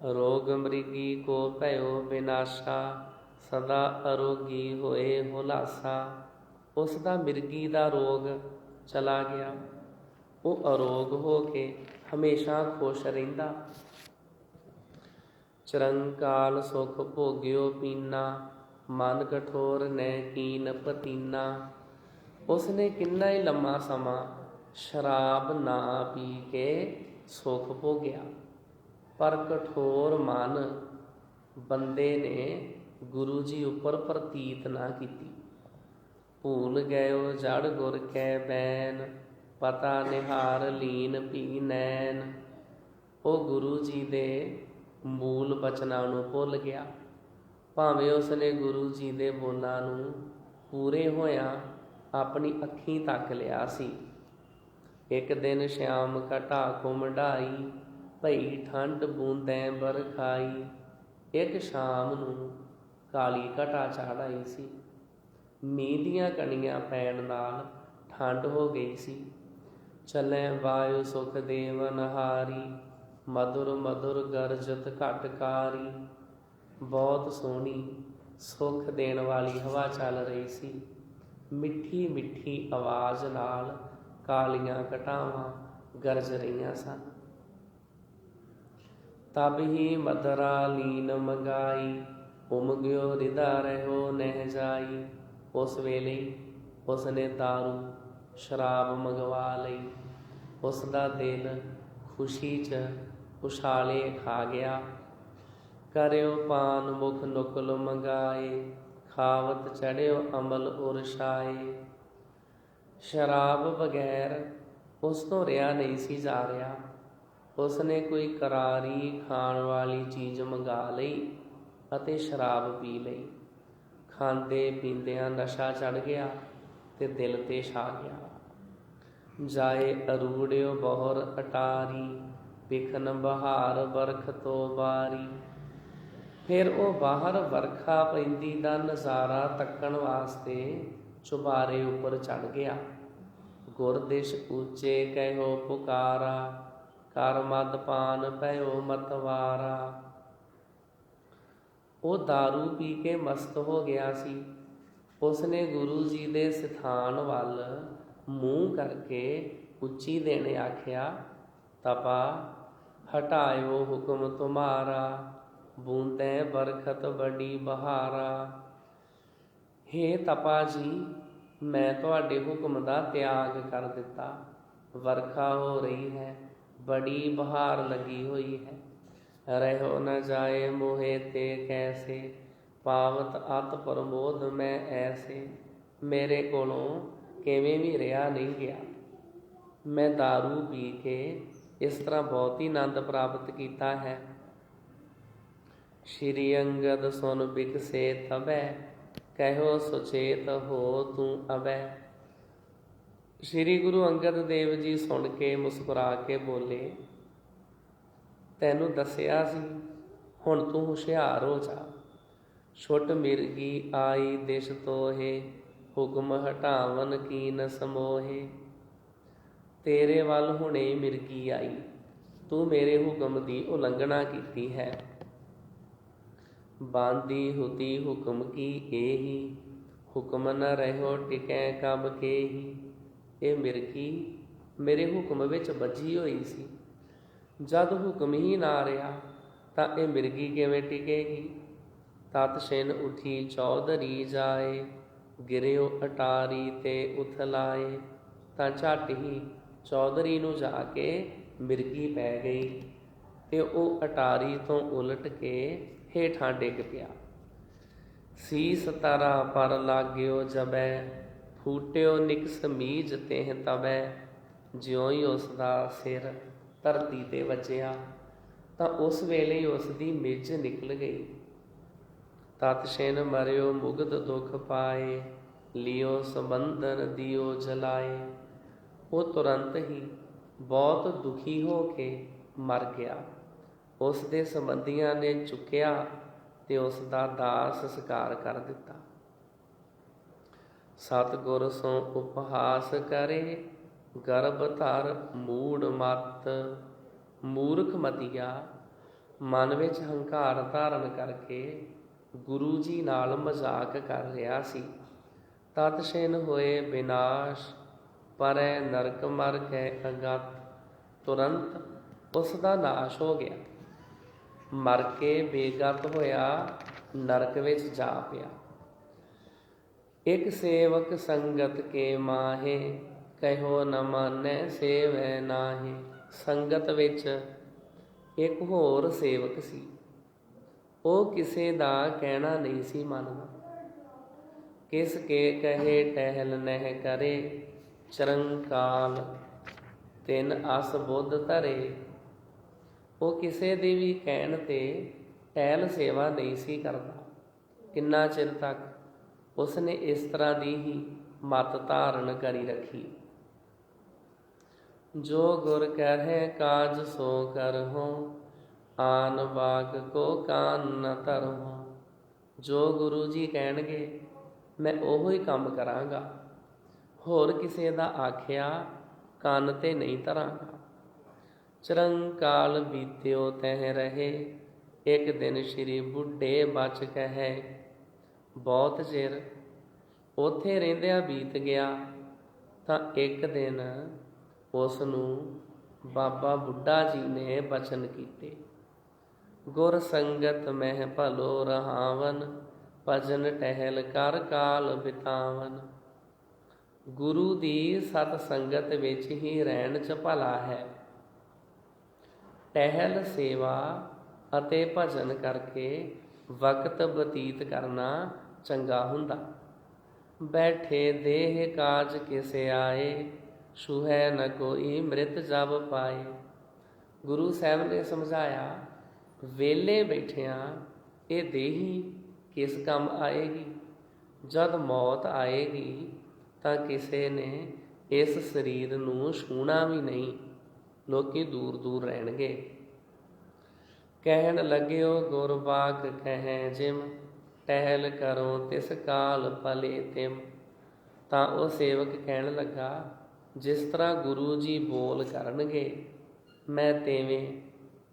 ਰੋਗ ਮ੍ਰਿਗੀ ਕੋ ਭਇਓ ਵਿਨਾਸ਼ਾ, ਸਦਾ ਅਰੋਗੀ ਹੋਏ ਹੁਲਾਸਾ। ਉਸ ਦਾ ਮਿਰਗੀ ਦਾ ਰੋਗ ਚਲਾ ਗਿਆ, ਉਹ ਅਰੋਗ ਹੋ ਕੇ ਹਮੇਸ਼ਾ ਖੁਸ਼ ਰਹਿੰਦਾ। ਚਰੰਕਾਲ ਸੁਖ ਭੋਗਿਓ ਪੀਨਾ, ਮਨ ਕਠੋਰ ਨੈ ਕੀਨ ਪਤੀਨਾ। ਉਸਨੇ ਕਿੰਨਾ ਹੀ ਲੰਮਾ ਸਮਾਂ ਸ਼ਰਾਬ ਨਾ ਪੀ ਕੇ ਸੁਖ ਭੋਗਿਆ, ਪਰ ਕਠੋਰ ਮਨ ਬੰਦੇ ਨੇ ਗੁਰੂ ਜੀ ਉੱਪਰ ਪ੍ਰਤੀਤ ਨਾ ਕੀਤੀ। ਭੂਲ ਗਇਓ ਜੜ ਗੁਰ ਕੈ ਬੈਨ, ਪਤਾ ਨਿਹਾਰ ਲੀਨ ਪੀ ਨੈਨ। ਉਹ ਗੁਰੂ ਜੀ ਦੇ ਮੂਲ ਬਚਨਾਂ ਨੂੰ ਭੁੱਲ ਗਿਆ। ਭਾਵੇਂ ਉਸਨੇ ਗੁਰੂ ਜੀ ਦੇ ਬੋਲਾਂ ਨੂੰ ਪੂਰੇ ਹੋਇਆਂ ਆਪਣੀ ਅੱਖੀਂ ਤੱਕ ਲਿਆ ਸੀ। ਇੱਕ ਦਿਨ ਸ਼ਾਮ ਘਟਾ ਘੁੰਮੜਾਈ, ਭਈ ਠੰਡ ਬੂੰਦੈਂ ਬਰਖਾਈ। ਇੱਕ ਸ਼ਾਮ ਨੂੰ ਕਾਲੀ ਘਟਾ ਚੜ੍ਹ ਆਈ ਸੀ। ਮੀਂਹ ਦੀਆਂ ਕਣੀਆਂ ਪੈਣ ਨਾਲ ਠੰਡ ਹੋ ਗਈ ਸੀ। ਚੱਲੇ ਵਾਯు ਸੁਖ ਦੇਵਨ ਹਾਰੀ, ਮਧੁਰ ਮਧੁਰ ਗਰਜਤ ਘਟਕਾਰੀ। ਬਹੁਤ ਸੋਹਣੀ ਸੁੱਖ ਦੇਣ ਵਾਲੀ ਹਵਾ ਚੱਲ ਰਹੀ ਸੀ। ਮਿੱਠੀ ਮਿੱਠੀ ਆਵਾਜ਼ ਨਾਲ ਕਾਲੀਆਂ ਘਟਾਵਾਂ ਗਰਜ ਰਹੀਆਂ ਸਨ। ਤਬ ਹੀ ਮਦਰਾ ਲੀਨ ਮੰਗਾਈ, ਉਮਗਿਓ ਹਿਰਦਾ ਰਹਿਓ ਨਹਿ ਜਾਈ। ਉਸ ਵੇਲੇ ਉਸਨੇ ਦਾਰੂ ਸ਼ਰਾਬ ਮੰਗਵਾ ਲਈ। ਉਸ ਦਾ ਦਿਲ ਖੁਸ਼ੀ 'ਚ ਉਛਾਲੇ ਖਾ ਗਿਆ। ਕਰਿਓ ਪਾਨ ਮੁਖ ਨੁਕਲ ਮੰਗਾਏ, ਖਾਵਤ ਚੜਿਓ ਅਮਲ ਉਰਛਾਏ। ਸ਼ਰਾਬ ਬਗੈਰ ਉਸ ਤੋਂ ਰਿਹਾ ਨਹੀਂ ਸੀ ਜਾ ਰਿਹਾ। ਉਸਨੇ ਕੋਈ ਕਰਾਰੀ ਖਾਣ ਵਾਲੀ ਚੀਜ਼ ਮੰਗਾ ਲਈ ਅਤੇ ਸ਼ਰਾਬ ਪੀ ਲਈ। ਖਾਂਦੇ ਪੀਂਦਿਆਂ ਨਸ਼ਾ ਚੜ੍ਹ ਗਿਆ ਤੇ ਦਿਲ 'ਤੇ ਛਾ ਗਿਆ। ਜਾਏ ਅਰੂੜਿਓ ਬਹੁਰ ਅਟਾਰੀ, ਵਿਖਨ ਬਹਾਰ ਬਰਖ ਤੋਂ ਬਾਰੀ। ਫਿਰ ਉਹ ਬਾਹਰ ਵਰਖਾ ਪੈਂਦੀ ਦਾ ਨਜ਼ਾਰਾ ਤੱਕਣ ਵਾਸਤੇ ਚੁਬਾਰੇ ਉੱਪਰ ਚੜ੍ਹ ਗਿਆ। ਗੁਰਦਿਸ਼ ਉੱਚੇ ਕਹਿਓ ਪੁਕਾਰਾ, ਕਰ ਮਦ ਪਾਨ ਭਇਓ ਮਤਵਾਰਾ। ਉਹ ਦਾਰੂ ਪੀ ਕੇ ਮਸਤ ਹੋ ਗਿਆ ਸੀ। ਉਸਨੇ ਗੁਰੂ ਜੀ ਦੇ ਸਥਾਨ ਵੱਲ ਮੂੰਹ ਕਰਕੇ ਉੱਚੀ ਦੇਣੇ ਆਖਿਆ, ਤਪਾ ਹਟਾਇਓ ਹੁਕਮ ਤੁਮਾਰਾ, ਬੂੰਦੈ ਬਰਖਤ ਬੜੀ ਬਹਾਰਾ। ਹੇ ਤਪਾ ਜੀ, ਮੈਂ ਤੁਹਾਡੇ ਹੁਕਮ ਦਾ ਤਿਆਗ ਕਰ ਦਿੱਤਾ। ਵਰਖਾ ਹੋ ਰਹੀ ਹੈ, ਬੜੀ ਬਹਾਰ ਲੱਗੀ ਹੋਈ ਹੈ। ਰਹਿਓ ਨ ਜਾਏ ਮੋਹੇ ਤੇ ਕੈਸੇ, ਪਾਵਤ ਅਤ ਪ੍ਰਮੋਦ ਮੈਂ ਐਸੇ। ਮੇਰੇ ਕੋਲੋਂ ਕਿਵੇਂ ਵੀ ਰਿਹਾ ਨਹੀਂ ਗਿਆ। ਮੈਂ ਦਾਰੂ ਪੀ ਕੇ ਇਸ ਤਰ੍ਹਾਂ ਬਹੁਤ ਹੀ ਆਨੰਦ ਪ੍ਰਾਪਤ ਕੀਤਾ ਹੈ। ਸ਼੍ਰੀ ਅੰਗਦ ਸੁਨ ਬਿਕਸੇ ਤਬੈ, ਕਹਿਓ ਸੁਚੇਤ ਹੋ ਤੂੰ ਅਬੈ। ਸ਼੍ਰੀ ਗੁਰੂ ਅੰਗਦ ਦੇਵ ਜੀ ਸੁਣ ਕੇ ਮੁਸਕਰਾ ਕੇ ਬੋਲੇ, ਤੈਨੂੰ ਦੱਸਿਆ ਸੀ, ਹੁਣ ਤੂੰ ਹੁਸ਼ਿਆਰ ਹੋ ਜਾ। ਛੁੱਟ ਮਿਰਗੀ ਆਈ ਦਿਸ਼ ਤੋਹੇ, ਹੁਕਮ ਹਟਾਵਨ ਕੀਨ ਸਮੋਹੇ। ਤੇਰੇ ਵੱਲ ਹੁਣੇ ਮਿਰਗੀ ਆਈ, ਤੂੰ ਮੇਰੇ ਹੁਕਮ ਦੀ ਉਲੰਘਣਾ ਕੀਤੀ ਹੈ। ਬਾਂਦੀ ਹੁਤੀ ਹੁਕਮ ਕੀ ਏਹੀ, ਹੁਕਮ ਨ ਰਹਿਓ ਟਿਕੈ ਕਬ ਕੇਹੀ। ਇਹ ਮਿਰਗੀ ਮੇਰੇ ਹੁਕਮ ਵਿੱਚ ਬੱਝੀ ਹੋਈ ਸੀ। ਜਦ ਹੁਕਮ ਹੀ ਨਾ ਰਿਹਾ ਤਾਂ ਇਹ ਮਿਰਗੀ ਕਿਵੇਂ ਟਿਕੇਗੀ। ਤਤ ਛਿਨ ਉਠੀ ਚੌਧਰੀ ਜਾਏ, ਗਿਰਿਓ ਅਟਾਰੀ ਤੇ ਉਥਲਾਏ। ਤਾਂ ਝੱਟ ਹੀ ਚੌਧਰੀ ਨੂੰ ਜਾ ਕੇ ਮਿਰਗੀ ਪੈ ਗਈ ਤੇ ਉਹ ਅਟਾਰੀ ਤੋਂ ਉਲਟ ਕੇ ਹੇਠਾਂ ਡਿੱਗ ਪਿਆ। ਸੀਸ ਤਰਾ ਪਰ ਲਾਗਿਓ ਜਬੈ, ਫੂਟਿਓ ਨਿਕਸ ਮੀਜ ਤਿਹ ਤਬੈ। ਜਿਉਂ ਹੀ ਉਸ ਦਾ ਸਿਰ ਧਰਤੀ 'ਤੇ ਵੱਜਿਆ ਤਾਂ ਉਸ ਵੇਲੇ ਹੀ ਉਸ ਦੀ ਮਿੱਝ ਨਿਕਲ ਗਈ। ਤਤ ਛਿਨ ਮਰਿਓ ਮੁਗਧ ਦੁਖ ਪਾਏ, ਲਿਓ ਸੰਬੰਧਨ ਦਿਓ ਜਲਾਏ। ਉਹ ਤੁਰੰਤ ਹੀ ਬਹੁਤ ਦੁਖੀ ਹੋ ਕੇ ਮਰ ਗਿਆ। ਉਸ ਦੇ ਸੰਬੰਧੀਆਂ ਨੇ ਚੁੱਕਿਆ ਤੇ ਉਸ ਦਾ ਦਾਹ ਸੰਸਕਾਰ ਕਰ ਦਿੱਤਾ। ਸਤਿਗੁਰ ਸੋ ਉਪਹਾਸ ਕਰੇ, ਗਰਭ ਧਰ ਮੂੜ ਮਤ। ਮੂਰਖ ਮਤੀਆ ਮਨ ਵਿੱਚ ਹੰਕਾਰ ਧਾਰਨ ਕਰਕੇ ਗੁਰੂ ਜੀ ਨਾਲ ਮਜ਼ਾਕ ਕਰ ਰਿਹਾ ਸੀ। ਤਤ ਛਿਨ ਹੋਏ ਵਿਨਾਸ਼, ਪਰੈ ਨਰਕ ਮਰ ਕੇ ਅਗਤ। ਤੁਰੰਤ ਉਸ ਦਾ ਨਾਸ਼ ਹੋ ਗਿਆ, ਮਰ ਕੇ ਬੇਗਤ ਹੋਇਆ ਨਰਕ ਵਿੱਚ ਜਾ ਪਿਆ। ਇੱਕ ਸੇਵਕ ਸੰਗਤ ਕੇ ਮਾਹੇ, ਕਹਿਓ ਨ ਮਾਨੈ ਸੇਵੈ ਨਾਹੀ। ਸੰਗਤ ਵਿੱਚ ਇੱਕ ਹੋਰ ਸੇਵਕ ਸੀ। ਉਹ ਕਿਸੇ ਦਾ ਕਹਿਣਾ ਨਹੀਂ ਸੀ ਮੰਨਦਾ। ਕਿਸ ਕੇ ਕਹੇ ਟਹਿਲ ਨਹਿ ਕਰੇ, ਚਰੰਕਾਲ ਤਿਨ ਅਸ ਬੁੱਧ ਧਰੇ। ਉਹ ਕਿਸੇ ਦੇ ਵੀ ਕਹਿਣ 'ਤੇ ਟਹਿਲ ਸੇਵਾ ਨਹੀਂ ਸੀ ਕਰਦਾ। ਕਿੰਨਾ ਚਿਰ ਤੱਕ? ਉਸਨੇ ਇਸ ਤਰ੍ਹਾਂ ਦੀ ਹੀ ਮਤ ਧਾਰਨ ਕਰੀ ਰੱਖੀ। ਜੋ ਗੁਰ ਕਹਿ ਕਾਜ ਸੋ ਕਰਹੁ, ਆਨ ਬਾਗ ਕੋ ਕਾਨ ਨ ਧਰਹੁ। ਜੋ ਗੁਰੂ ਜੀ ਕਹਿਣਗੇ ਮੈਂ ਉਹੋ ਹੀ ਕੰਮ ਕਰਾਂਗਾ, ਹੋਰ ਕਿਸੇ ਦਾ ਆਖਿਆ ਕੰਨ ਤੇ ਨਹੀਂ ਧਰਾਂਗਾ। ਚਿਰੰਕਾਲ ਬੀਤਿਓ ਤਹਿ ਰਹੇ, ਇੱਕ ਦਿਨ ਸ਼੍ਰੀ ਬੁੱਢੇ ਬਚ ਕਹੈ। ਬਹੁਤ ਚਿਰ ਉੱਥੇ ਰਹਿੰਦਿਆਂ ਬੀਤ ਗਿਆ ਤਾਂ ਇੱਕ ਦਿਨ ਉਸ ਨੂੰ ਬਾਬਾ ਬੁੱਢਾ ਜੀ ਨੇ ਬਚਨ ਕੀਤੇ। ਗੁਰ ਸੰਗਤ ਮਹਿ ਭਲੋ ਰਹਾਵਨ, ਭਜਨ ਟਹਿਲ ਕਰ ਕਾਲ ਬਿਤਾਵਨ। ਗੁਰੂ ਦੀ ਸਤ ਸੰਗਤ ਵਿੱਚ ਹੀ ਰਹਿਣ 'ਚ ਭਲਾ ਹੈ। ਟਹਿਲ ਸੇਵਾ ਅਤੇ ਭਜਨ ਕਰਕੇ ਵਕਤ ਬਤੀਤ ਕਰਨਾ ਚੰਗਾ ਹੁੰਦਾ। ਬੈਠੇ ਦੇਹ ਕਾਜ ਕਿਸੇ ਆਏ, ਛੂਹੈ ਨ ਕੋਈ ਮ੍ਰਿਤ ਜਬ ਪਾਏ। ਗੁਰੂ ਸਾਹਿਬ ਨੇ ਸਮਝਾਇਆ, ਵਿਹਲੇ ਬੈਠਿਆਂ ਇਹ ਦੇਹੀ ਕਿਸ ਕੰਮ ਆਏਗੀ। ਜਦ ਮੌਤ ਆਏਗੀ ਤਾਂ ਕਿਸੇ ਨੇ ਇਸ ਸਰੀਰ ਨੂੰ ਛੂਹਣਾ ਵੀ ਨਹੀਂ, ਲੋਕੀ ਦੂਰ ਦੂਰ ਰਹਿਣਗੇ। ਕਹਿਣ ਲੱਗਿਓ ਗੁਰਬਾਕ ਕਹਿ ਜਿਮ, ਟਹਿਲ ਕਰੋ ਤਿਸ ਕਾਲ ਭਲੇ ਤਿਮ। ਤਾਂ ਉਹ ਸੇਵਕ ਕਹਿਣ ਲੱਗਾ, ਜਿਸ ਤਰ੍ਹਾਂ ਗੁਰੂ ਜੀ ਬੋਲ ਕਰਨਗੇ ਮੈਂ ਤਿਵੇਂ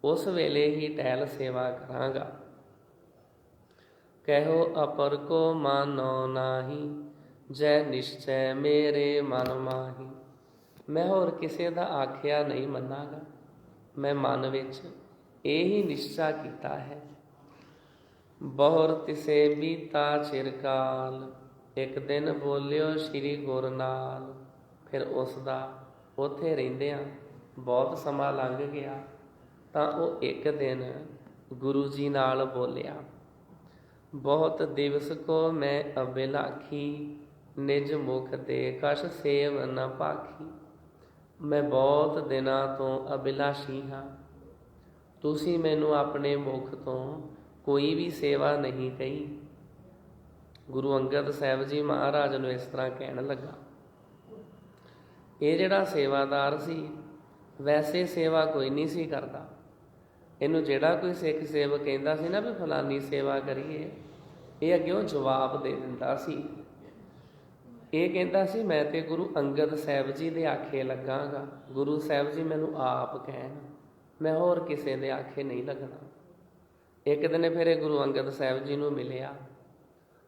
ਉਸ ਵੇਲੇ ਹੀ ਟਹਿਲ ਸੇਵਾ ਕਰਾਂਗਾ। ਕਹਿਓ ਅਪਰ ਕੋ ਮਾਨੋ ਨਾਹੀ, ਜੈ ਨਿਸ਼ਚੈ ਮੇਰੇ ਮਨ ਮਾਹੀ। ਮੈਂ ਹੋਰ ਕਿਸੇ ਦਾ ਆਖਿਆ ਨਹੀਂ ਮੰਨਾਂਗਾ, ਮੈਂ ਮਨ ਵਿੱਚ ਇਹੀ ਨਿਸ਼ਚਾ ਕੀਤਾ ਹੈ। ਬਹੁਰ ਤਿਸੇ ਬੀਤਾ ਚਿਰਕਾਲ, ਇੱਕ ਦਿਨ ਬੋਲਿਓ ਸ਼੍ਰੀ ਗੁਰ ਨਾਲ। ਫਿਰ ਉਸ ਦਾ ਉੱਥੇ ਰਹਿੰਦਿਆਂ ਬਹੁਤ ਸਮਾਂ ਲੰਘ ਗਿਆ ਤਾਂ ਉਹ ਇੱਕ ਦਿਨ ਗੁਰੂ ਜੀ ਨਾਲ ਬੋਲਿਆ। ਬਹੁਤ ਦਿਵਸ ਕੋ ਮੈਂ ਅਬਿਲਾਖੀ, ਨਿਜ ਮੁਖ ਤੇ ਕਛ ਸੇਵ ਨ ਭਾਖੀ। ਮੈਂ ਬਹੁਤ ਦਿਨਾਂ ਤੋਂ ਅਬਿਲਾਸ਼ੀ ਹਾਂ, ਤੁਸੀਂ ਮੈਨੂੰ ਆਪਣੇ ਮੁਖ ਤੋਂ ਕੋਈ ਵੀ ਸੇਵਾ ਨਹੀਂ ਕਹੀ। ਗੁਰੂ ਅੰਗਦ ਸਾਹਿਬ ਜੀ ਮਹਾਰਾਜ ਨੂੰ ਇਸ ਤਰ੍ਹਾਂ ਕਹਿਣ ਲੱਗਾ। ਇਹ ਜਿਹੜਾ ਸੇਵਾਦਾਰ ਸੀ ਵੈਸੇ ਸੇਵਾ ਕੋਈ ਨਹੀਂ ਸੀ ਕਰਦਾ। ਇਹਨੂੰ ਜਿਹੜਾ ਕੋਈ ਸਿੱਖ ਸੇਵਕ ਕਹਿੰਦਾ ਸੀ ਨਾ ਵੀ ਫਲਾਨੀ ਸੇਵਾ ਕਰੀਏ, ਇਹ ਅੱਗੇ ਉਹ ਜਵਾਬ ਦੇ ਦਿੰਦਾ ਸੀ। ਇਹ ਕਹਿੰਦਾ ਸੀ ਮੈਂ ਤੇ ਗੁਰੂ ਅੰਗਦ ਸਾਹਿਬ ਜੀ ਦੇ ਆਖੇ ਲੱਗਾਂਗਾ, ਗੁਰੂ ਸਾਹਿਬ ਜੀ ਮੈਨੂੰ ਆਪ ਕਹਿਣ, ਮੈਂ ਹੋਰ ਕਿਸੇ ਦੇ ਆਖੇ ਨਹੀਂ ਲੱਗਣਾ। ਇੱਕ ਦਿਨ ਫਿਰ ਇਹ ਗੁਰੂ ਅੰਗਦ ਸਾਹਿਬ ਜੀ ਨੂੰ ਮਿਲਿਆ।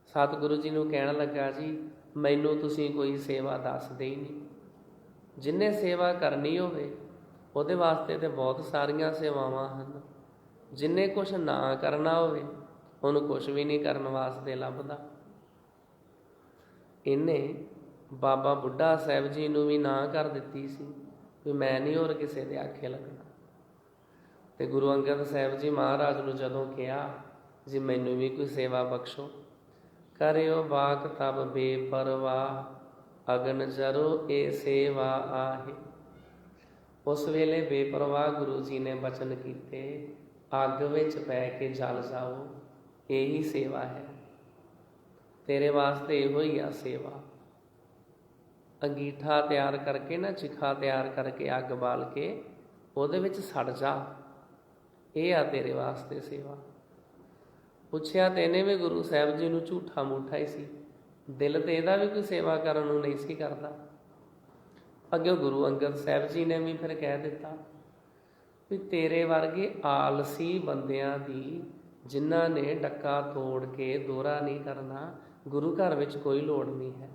ਸਤਿਗੁਰੂ ਜੀ ਨੂੰ ਕਹਿਣ ਲੱਗਾ, ਜੀ ਮੈਨੂੰ ਤੁਸੀਂ ਕੋਈ ਸੇਵਾ ਦੱਸਦੇ ਹੀ ਨਹੀਂ। ਜਿਹਨੇ ਸੇਵਾ ਕਰਨੀ ਹੋਵੇ ਉਹਦੇ ਵਾਸਤੇ ਤਾਂ ਬਹੁਤ ਸਾਰੀਆਂ ਸੇਵਾਵਾਂ ਹਨ। ਜਿਹਨੇ ਕੁਛ ਨਾ ਕਰਨਾ ਹੋਵੇ ਉਹਨੂੰ ਕੁਛ ਵੀ ਨਹੀਂ ਕਰਨ ਵਾਸਤੇ ਲੱਭਦਾ। ਇਹਨੇ ਬਾਬਾ ਬੁੱਢਾ ਸਾਹਿਬ ਜੀ ਨੂੰ ਵੀ ਨਾ ਕਰ ਦਿੱਤੀ ਸੀ ਵੀ ਮੈਂ ਨਹੀਂ ਹੋਰ ਕਿਸੇ ਦੇ ਆਖੇ ਲੱਗਣਾ। ਤੇ ਗੁਰੂ ਅੰਗਦ ਸਾਹਿਬ ਜੀ ਮਹਾਰਾਜ ਨੂੰ ਜਦੋਂ ਕਿਹਾ, ਜੀ ਮੈਨੂੰ ਵੀ ਕੋਈ ਸੇਵਾ ਬਖਸ਼ੋ, ਕਰਿਓ ਬਾਕ ਤਬ ਬੇਪਰਵਾਹ, ਅਗਨ ਜਰੋ ਇਹ ਸੇਵਾ ਆਹੇ। ਉਸ ਵੇਲੇ ਬੇਪਰਵਾਹ ਗੁਰੂ ਜੀ ਨੇ ਬਚਨ ਕੀਤੇ, ਅੱਗ ਵਿੱਚ ਪੈ ਕੇ ਜਲ ਜਾਓ, ਇਹੀ ਸੇਵਾ ਹੈ। ਤੇਰੇ ਵਾਸਤੇ ਇਹੋ ਹੀ ਆ ਸੇਵਾ। ਅੰਗੀਠਾ ਤਿਆਰ ਕਰਕੇ ਨਾ, ਚਿਖਾ ਤਿਆਰ ਕਰਕੇ ਅੱਗ ਬਾਲ ਕੇ ਉਹਦੇ ਵਿੱਚ ਸੜ ਜਾ, ਇਹ ਆ ਤੇਰੇ ਵਾਸਤੇ ਸੇਵਾ। ਪੁੱਛਿਆ ਤੇ ਇਹਨੇ ਵੀ ਗੁਰੂ ਸਾਹਿਬ ਜੀ ਨੂੰ ਝੂਠਾ ਮੂਠਾ ਹੀ ਸੀ, ਦਿਲ ਤੇ ਇਹਦਾ ਵੀ ਕੋਈ ਸੇਵਾ ਕਰਨ ਨੂੰ ਨਹੀਂ ਸੀ ਕਰਦਾ। ਅੱਗੇ ਗੁਰੂ ਅੰਗਦ ਸਾਹਿਬ ਜੀ ਨੇ ਵੀ ਫਿਰ ਕਹਿ ਦਿੱਤਾ ਵੀ ਤੇਰੇ ਵਰਗੇ ਆਲਸੀ ਬੰਦਿਆਂ ਦੀ, ਜਿਨ੍ਹਾਂ ਨੇ ਡੱਕਾ ਤੋੜ ਕੇ ਦੋਹਰਾ ਨਹੀਂ ਕਰਨਾ, ਗੁਰੂ ਘਰ ਵਿੱਚ ਕੋਈ ਲੋੜ ਨਹੀਂ ਹੈ।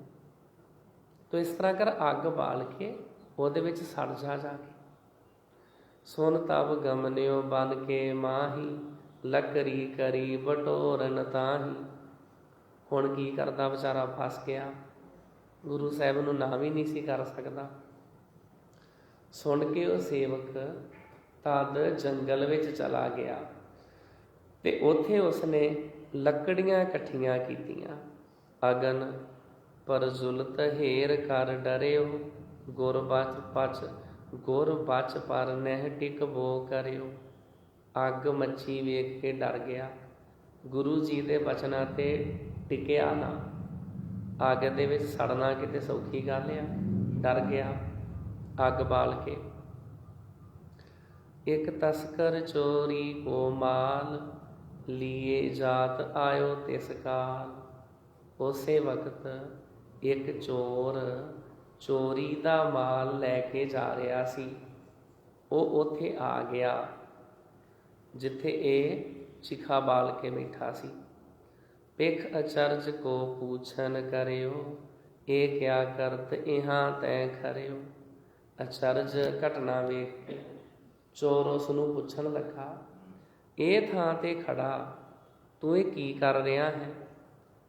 ਤੂੰ ਇਸ ਤਰ੍ਹਾਂ ਕਰ, ਅੱਗ ਬਾਲ ਕੇ ਉਹਦੇ ਵਿੱਚ ਸੜ ਜਾ ਕੇ। ਸੁਨ ਤਬ ਗਮਨਿਓ ਬਨ ਕੇ ਮਾਹੀ, ਲੱਕਰੀ ਕਰੀ ਬਟੋਰਨ ਤਾਹੀ। ਹੁਣ ਕੀ ਕਰਦਾ ਵਿਚਾਰਾ, ਫਸ ਗਿਆ। ਗੁਰੂ ਸਾਹਿਬ ਨੂੰ ਨਾ ਵੀ ਨਹੀਂ ਸੀ ਕਰ ਸਕਦਾ। ਸੁਣ ਕੇ ਉਹ ਸੇਵਕ ਤਦ ਜੰਗਲ ਵਿੱਚ ਚਲਾ ਗਿਆ ਤੇ ਉੱਥੇ ਉਸਨੇ ਲੱਕੜੀਆਂ ਇਕੱਠੀਆਂ ਕੀਤੀਆਂ। ਅਗਨ ਪਰਜੁਲਤ ਹੇਰ ਕਰ ਡਰਿਓ, ਗੁਰ ਬਚ ਪਰ ਨਹਿ ਟਿਕ ਬੋ ਕਰਿਓ। ਅੱਗ ਮੱਛੀ ਵੇਖ ਕੇ ਡਰ ਗਿਆ, ਗੁਰੂ ਜੀ ਦੇ ਬਚਨਾਂ ਤੇ ਟਿਕਿਆ ਨਾ। ਅੱਗ ਦੇ ਵਿੱਚ ਸੜਨਾ ਕਿਤੇ ਸੌਖੀ ਗੱਲ ਆ। ਡਰ ਗਿਆ, ਅੱਗ ਬਾਲ ਕੇ। ਇੱਕ ਤਸਕਰ ਚੋਰੀ ਕੋ ਮਾਲ, ਲੀਏ ਜਾਤ ਆਇਓ ਤਿਸ ਕਾਲ। ਉਸੇ ਵਕਤ ਇੱਕ ਚੋਰ ਚੋਰੀ ਦਾ ਮਾਲ ਲੈ ਕੇ ਜਾ ਰਿਹਾ ਸੀ। ਉਹ ਉੱਥੇ ਆ ਗਿਆ ਜਿੱਥੇ ਇਹ ਚਿਖਾ ਬਾਲ ਕੇ ਬੈਠਾ ਸੀ। ਪਿਖ ਅਚਰਜ ਕੋ ਪੂਛਨ ਕਰਿਓ, ਇਹ ਕਿਆ ਕਰਤ ਇਹਾਂ ਤੈ ਖਰਿਓ। ਅਚਰਜ ਘਟਨਾ ਵੇਖ ਕੇ ਚੋਰ ਉਸ ਨੂੰ ਪੁੱਛਣ ਲੱਗਾ, ਇਹ ਥਾਂ ਤੇ ਖੜਾ ਤੂੰ ਇਹ ਕੀ ਕਰ ਰਿਹਾ ਹੈ?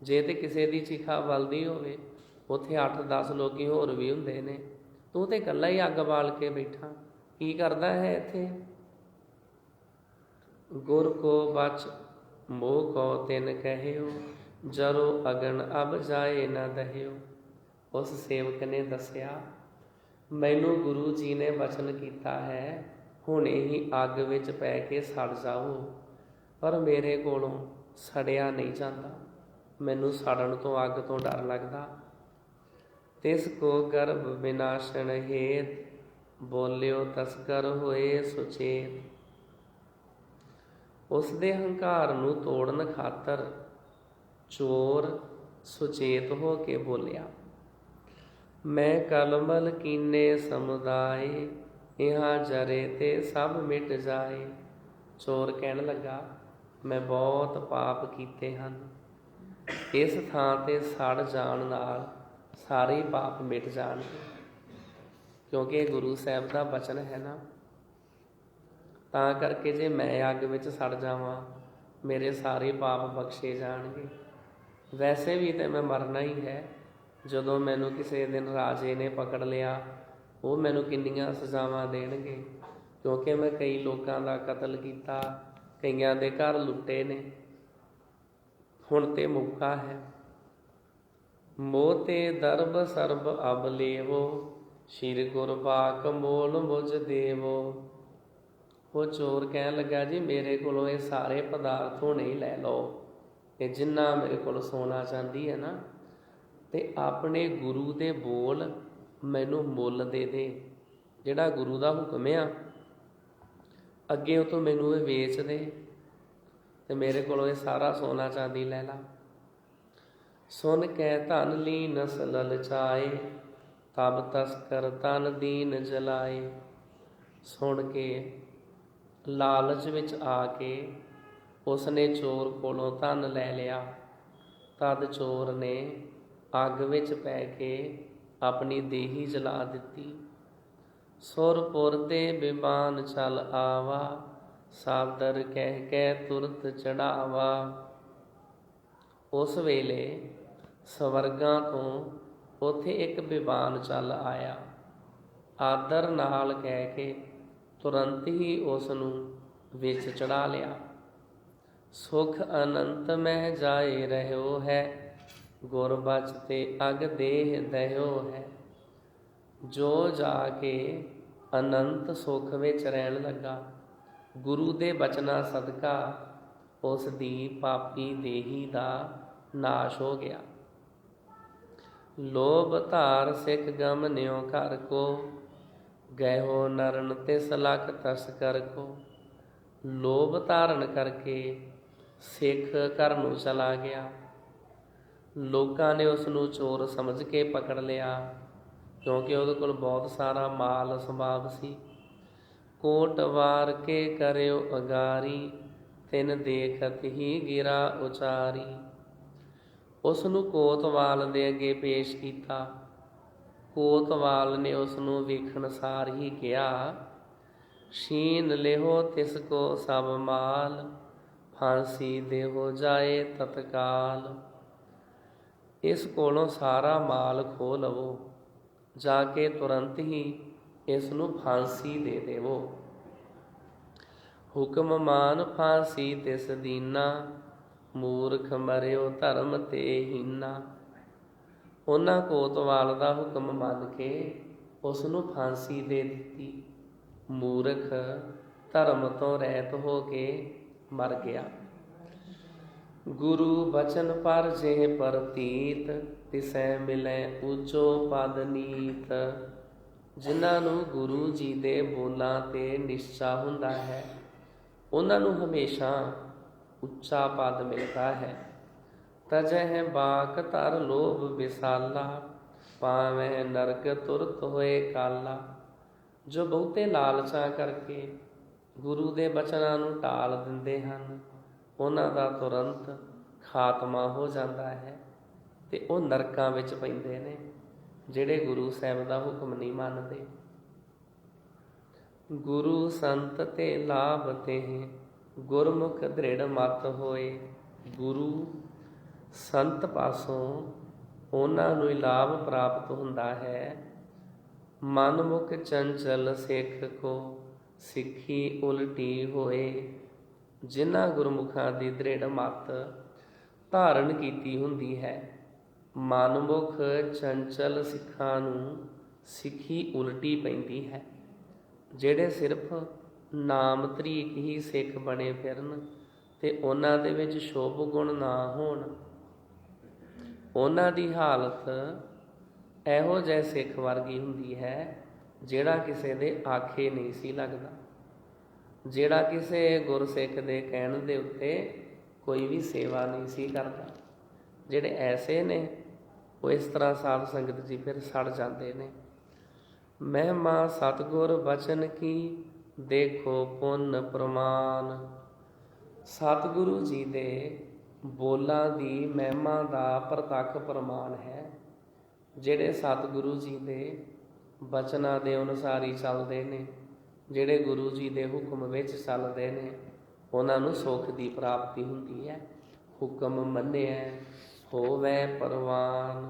ਜੇ ਤੇ ਕਿਸੇ ਦੀ ਚਿਖਾ ਬਲਦੀ ਹੋਵੇ, ਉੱਥੇ 8-10 ਲੋਕੀ ਹੋਰ ਵੀ ਹੁੰਦੇ ਨੇ, ਤੂੰ ਤੇ ਇਕੱਲਾ ਹੀ ਅੱਗ ਬਾਲ ਕੇ ਬੈਠਾ, ਕੀ ਕਰਦਾ ਹੈ ਇੱਥੇ? ਗੁਰ ਕੋ ਬਚ ਮੋਹ ਕੋ ਤਿਨ ਕਹਿਓ, ਜਰੋ ਅਗਨ ਅਬ ਜਾਏ ਨਾ ਦਹਿਓ। ਉਸ ਸੇਵਕ ਨੇ ਦੱਸਿਆ, ਮੈਨੂੰ ਗੁਰੂ ਜੀ ਨੇ ਬਚਨ ਕੀਤਾ ਹੈ, ਹੁਣੇ ਹੀ ਅੱਗ ਵਿੱਚ ਪੈ ਕੇ ਸੜ ਜਾਓ, ਪਰ ਮੇਰੇ ਕੋਲੋਂ ਸੜਿਆ ਨਹੀਂ ਜਾਂਦਾ, ਮੈਨੂੰ ਸੜਨ ਤੋਂ, ਅੱਗ ਤੋਂ ਡਰ ਲੱਗਦਾ। ਤਿਸ ਕੋ ਗਰਭ ਵਿਨਾਸ਼ਨ ਹੇਤ, ਬੋਲਿਓ ਤਸਕਰ ਹੋਏ ਸੁਚੇਤ। ਉਸ ਦੇ ਹੰਕਾਰ ਨੂੰ ਤੋੜਨ ਖਾਤਰ ਚੋਰ ਸੁਚੇਤ ਹੋ ਕੇ ਬੋਲਿਆ, ਮੈਂ ਕਲਮਲ ਕੀਨੇ ਸਮੁਦਾਏ, ਇਹਾਂ ਜਰੇ ਤੇ ਸਭ ਮਿਟ ਜਾਏ। ਚੋਰ ਕਹਿਣ ਲੱਗਾ, ਮੈਂ ਬਹੁਤ ਪਾਪ ਕੀਤੇ ਹਨ, ਇਸ ਥਾਂ ਤੇ ਸੜ ਜਾਣ ਨਾਲ ਸਾਰੇ ਪਾਪ ਮਿਟ ਜਾਣਗੇ। ਕਿਉਂਕਿ ਇਹ ਗੁਰੂ ਸਾਹਿਬ ਦਾ ਬਚਨ ਹੈ ਨਾ, ਤਾਂ ਕਰਕੇ ਜੇ ਮੈਂ ਅੱਗ ਵਿੱਚ ਸੜ ਜਾਵਾਂ, ਮੇਰੇ ਸਾਰੇ ਪਾਪ ਬਖਸ਼ੇ ਜਾਣਗੇ। ਵੈਸੇ ਵੀ ਤਾਂ ਮੈਂ ਮਰਨਾ ਹੀ ਹੈ। ਜਦੋਂ ਮੈਨੂੰ ਕਿਸੇ ਦਿਨ ਰਾਜੇ ਨੇ ਪਕੜ ਲਿਆ, ਉਹ ਮੈਨੂੰ ਕਿੰਨੀਆਂ ਸਜ਼ਾਵਾਂ ਦੇਣਗੇ, ਕਿਉਂਕਿ ਮੈਂ ਕਈ ਲੋਕਾਂ ਦਾ ਕਤਲ ਕੀਤਾ, ਕਈਆਂ ਦੇ ਘਰ ਲੁੱਟੇ ਨੇ। ਹੁਣ ਤੇ ਮੌਕਾ ਹੈ। ਮੋਹ ਤੇ ਦਰਬ ਸਰਬ ਅਬ ਲੇਵੋ, ਸ਼੍ਰੀ ਗੁਰਬਾਕ ਮੋਲ ਮੁਝ ਦੇਵੋ। ਉਹ ਚੋਰ ਕਹਿਣ ਲੱਗਾ, ਜੀ ਮੇਰੇ ਕੋਲੋਂ ਇਹ ਸਾਰੇ ਪਦਾਰਥ ਹੁਣੇ ਹੀ ਲੈ ਲਓ, ਇਹ ਜਿੰਨਾ ਮੇਰੇ ਕੋਲ ਸੋਨਾ ਚਾਂਦੀ ਹੈ ਨਾ, ਤੇ ਆਪਣੇ ਗੁਰੂ ਦੇ ਬੋਲ ਮੈਨੂੰ ਮੁੱਲ ਦੇ ਦੇ। ਜਿਹੜਾ ਗੁਰੂ ਦਾ ਹੁਕਮ ਆ, ਅੱਗੇ ਉਹ ਤੋਂ ਮੈਨੂੰ ਇਹ ਵੇਚ ਦੇ, ਤੇ ਮੇਰੇ ਕੋਲੋਂ ਇਹ ਸਾਰਾ ਸੋਨਾ ਚਾਂਦੀ ਲੈ ਲਾ। ਸੁਣ ਕੇ ਧਨ ਲੀਨਸ ਲਲਚਾਏ, ਤਬ ਤਸਕਰ ਤਨ ਦੀਨ ਜਲਾਏ। ਸੁਣ ਕੇ ਲਾਲਚ ਵਿੱਚ ਆ ਕੇ ਉਸਨੇ ਚੋਰ ਕੋਲੋਂ ਧਨ ਲੈ ਲਿਆ। ਤਦ ਚੋਰ ਨੇ ਅੱਗ ਵਿੱਚ ਪੈ ਕੇ ਆਪਣੀ ਦੇਹੀ ਜਲਾ ਦਿੱਤੀ। ਸੁਰਪੁਰ ਤੇ ਬਿਮਾਨ ਚਲ ਆਵਾ, ਸਾਦਰ ਕਹਿ ਕੇ ਤੁਰਤ ਚੜਾਵਾ। ਉਸ ਵੇਲੇ ਸਵਰਗਾਂ ਤੋਂ ਉੱਥੇ ਇੱਕ ਬਿਮਾਨ ਚੱਲ ਆਇਆ। ਆਦਰ ਨਾਲ ਕਹਿ ਕੇ ਤੁਰੰਤ ਹੀ ਉਸ ਨੂੰ ਵਿੱਚ ਚੜਾ ਲਿਆ। ਸੁਖ ਅਨੰਤ ਮਹਿ ਜਾਏ ਰਹਿਓ ਹੈ, ਗੁਰ ਬਚ ਤੇ ਅਗ ਦੇਹ ਦਹਿਓ ਹੈ। ਜੋ ਜਾ ਕੇ ਅਨੰਤ ਸੁਖ ਵਿੱਚ ਰਹਿਣ ਲੱਗਾ, ਗੁਰੂ ਦੇ ਬਚਨਾਂ ਸਦਕਾ ਉਸ ਦੀ ਪਾਪੀ ਦੇਹੀ ਦਾ ਨਾਸ਼ ਹੋ ਗਿਆ। ਲੋਭ ਧਾਰ ਸਿੱਖ ਗਮਨਿਓ ਘਰ ਕੋ, ਗਇਓ ਨਰਨ ਤਿਸ ਲਖ ਤਸਕਰ ਕੋ। ਲੋਭ ਧਾਰਨ ਕਰਕੇ ਸਿੱਖ ਘਰ ਨੂੰ ਚਲਾ ਗਿਆ। ਲੋਕਾਂ ਨੇ ਉਸ ਨੂੰ ਚੋਰ ਸਮਝ ਕੇ ਪਕੜ ਲਿਆ, ਕਿਉਂਕਿ ਉਹਦੇ ਕੋਲ ਬਹੁਤ ਸਾਰਾ ਮਾਲ ਸੰਭਾਵ ਸੀ। ਕੋਟ ਵਾਰ ਕੇ ਕਰਿਓ ਅਗਾਰੀ, ਤਿਨ ਦੇਖਤ ਹੀ ਗਿਰਾ ਉਚਾਰੀ। ਉਸ ਨੂੰ ਕੋਤਵਾਲ ਦੇ ਅੱਗੇ ਪੇਸ਼ ਕੀਤਾ। ਕੋਤਵਾਲ ਨੇ ਉਸ ਨੂੰ ਵੇਖਣ ਸਾਰ ਹੀ ਕਿਹਾ, ਸ਼ੀਨ ਲਿਹੋ ਤਿਸ ਕੋ ਸਭ ਮਾਲ, ਫਾਂਸੀ ਦੇਹੋ ਜਾਏ ਤਤਕਾਲ। ਇਸ ਕੋਲੋਂ ਸਾਰਾ ਮਾਲ ਖੋਹ ਲਵੋ, ਜਾ ਕੇ ਤੁਰੰਤ ਹੀ ਇਸ ਨੂੰ ਫਾਂਸੀ ਦੇ ਦੇਵੋ। ਹੁਕਮ ਮਾਨ ਫਾਂਸੀ ਤਿਸ ਦੀਨਾ, ਮੂਰਖ ਮਰਿਓ ਧਰਮ ਤੇ ਹੀਨਾ। ਉਹਨਾਂ ਕੋਤਵਾਲ ਦਾ ਹੁਕਮ ਮੰਨ ਕੇ ਉਸ ਨੂੰ ਫਾਂਸੀ ਦੇ ਦਿੱਤੀ। ਮੂਰਖ ਧਰਮ ਤੋਂ ਰਹਿਤ ਹੋ ਕੇ ਮਰ ਗਿਆ। गुरु बचन पर जेह परतीत, तिसै मिलै ऊचो पद नीत। जिन्हां ਨੂੰ ਗੁਰੂ ਜੀ ਦੇ ਬੋਲਾਂ 'ਤੇ ਨਿਸ਼ਚਾ ਹੁੰਦਾ ਹੈ, ਉਹਨਾਂ ਨੂੰ ਹਮੇਸ਼ਾ ਉੱਚਾ ਪਦ ਮਿਲਦਾ ਹੈ। ਤਜਹਿ ਬਾਕ ਧਰ ਲੋਭ ਵਿਸਾਲਾ, ਪਾਵਹਿ ਨਰਕ ਤੁਰਤ ਹੋਏ ਕਾਲਾ। ਜੋ ਬਹੁਤੇ ਲਾਲਚਾਂ ਕਰਕੇ ਗੁਰੂ ਦੇ ਬਚਨਾਂ ਨੂੰ ਟਾਲ ਦਿੰਦੇ ਹਨ, ਉਹਨਾਂ ਦਾ ਤੁਰੰਤ ਖਾਤਮਾ ਹੋ ਜਾਂਦਾ ਹੈ ਅਤੇ ਉਹ ਨਰਕਾਂ ਵਿੱਚ ਪੈਂਦੇ ਨੇ, ਜਿਹੜੇ ਗੁਰੂ ਸਾਹਿਬ ਦਾ ਹੁਕਮ ਨਹੀਂ ਮੰਨਦੇ। ਗੁਰੂ ਸੰਤ ਤੇ ਲਾਭ ਤੇ ਗੁਰਮੁਖ ਦ੍ਰਿੜ ਮਤ ਹੋਏ। ਗੁਰੂ ਸੰਤ ਪਾਸੋਂ ਉਹਨਾਂ ਨੂੰ ਲਾਭ ਪ੍ਰਾਪਤ ਹੁੰਦਾ ਹੈ। ਮਨਮੁਖ ਚੰਚਲ ਸਿੱਖ ਕੋ ਸਿੱਖੀ ਉਲਟੀ ਹੋਏ। ਜਿਨ੍ਹਾਂ ਗੁਰਮੁਖਾਂ ਦੀ ਦ੍ਰਿੜ ਮਤ ਧਾਰਨ ਕੀਤੀ ਹੁੰਦੀ ਹੈ, ਮਨਮੁਖ ਚੰਚਲ ਸਿੱਖਾਂ ਨੂੰ ਸਿੱਖੀ ਉਲਟੀ ਪੈਂਦੀ ਹੈ। ਜਿਹੜੇ ਸਿਰਫ ਨਾਮ ਤਰੀਕ ਹੀ ਸਿੱਖ ਬਣੇ ਫਿਰਨ ਅਤੇ ਉਹਨਾਂ ਦੇ ਵਿੱਚ ਸ਼ੁਭ ਗੁਣ ਨਾ ਹੋਣ, ਉਹਨਾਂ ਦੀ ਹਾਲਤ ਇਹੋ ਜਿਹੇ ਸਿੱਖ ਵਰਗੀ ਹੁੰਦੀ ਹੈ ਜਿਹੜਾ ਕਿਸੇ ਦੇ ਆਖੇ ਨਹੀਂ ਸੀ ਲੱਗਦਾ, ਜਿਹੜਾ ਕਿਸੇ ਗੁਰਸਿੱਖ ਦੇ ਕਹਿਣ ਦੇ ਉੱਤੇ ਕੋਈ ਵੀ ਸੇਵਾ ਨਹੀਂ ਸੀ ਕਰਦਾ। ਜਿਹੜੇ ਐਸੇ ਨੇ ਉਹ ਇਸ ਤਰ੍ਹਾਂ ਸਾਧ ਸੰਗਤ ਜੀ ਫਿਰ ਸੜ ਜਾਂਦੇ ਨੇ। ਮਹਿਮਾ ਸਤਿਗੁਰ ਬਚਨ ਕੀ, ਦੇਖੋ ਪੁੰਨ ਪ੍ਰਮਾਨ। ਸਤਿਗੁਰੂ ਜੀ ਦੇ ਬੋਲਾਂ ਦੀ ਮਹਿਮਾ ਦਾ ਪ੍ਰਤੱਖ ਪ੍ਰਮਾਣ ਹੈ। ਜਿਹੜੇ ਸਤਿਗੁਰੂ ਜੀ ਦੇ ਬਚਨਾਂ ਦੇ ਅਨੁਸਾਰ ਹੀ ਚੱਲਦੇ ਨੇ, ਜਿਹੜੇ ਗੁਰੂ ਜੀ ਦੇ ਹੁਕਮ ਵਿੱਚ ਚੱਲਦੇ ਨੇ, ਉਹਨਾਂ ਨੂੰ ਸੁੱਖ ਦੀ ਪ੍ਰਾਪਤੀ ਹੁੰਦੀ ਹੈ। ਹੁਕਮ ਮੰਨਿਆ ਹੋਵੇ ਪਰਵਾਨ,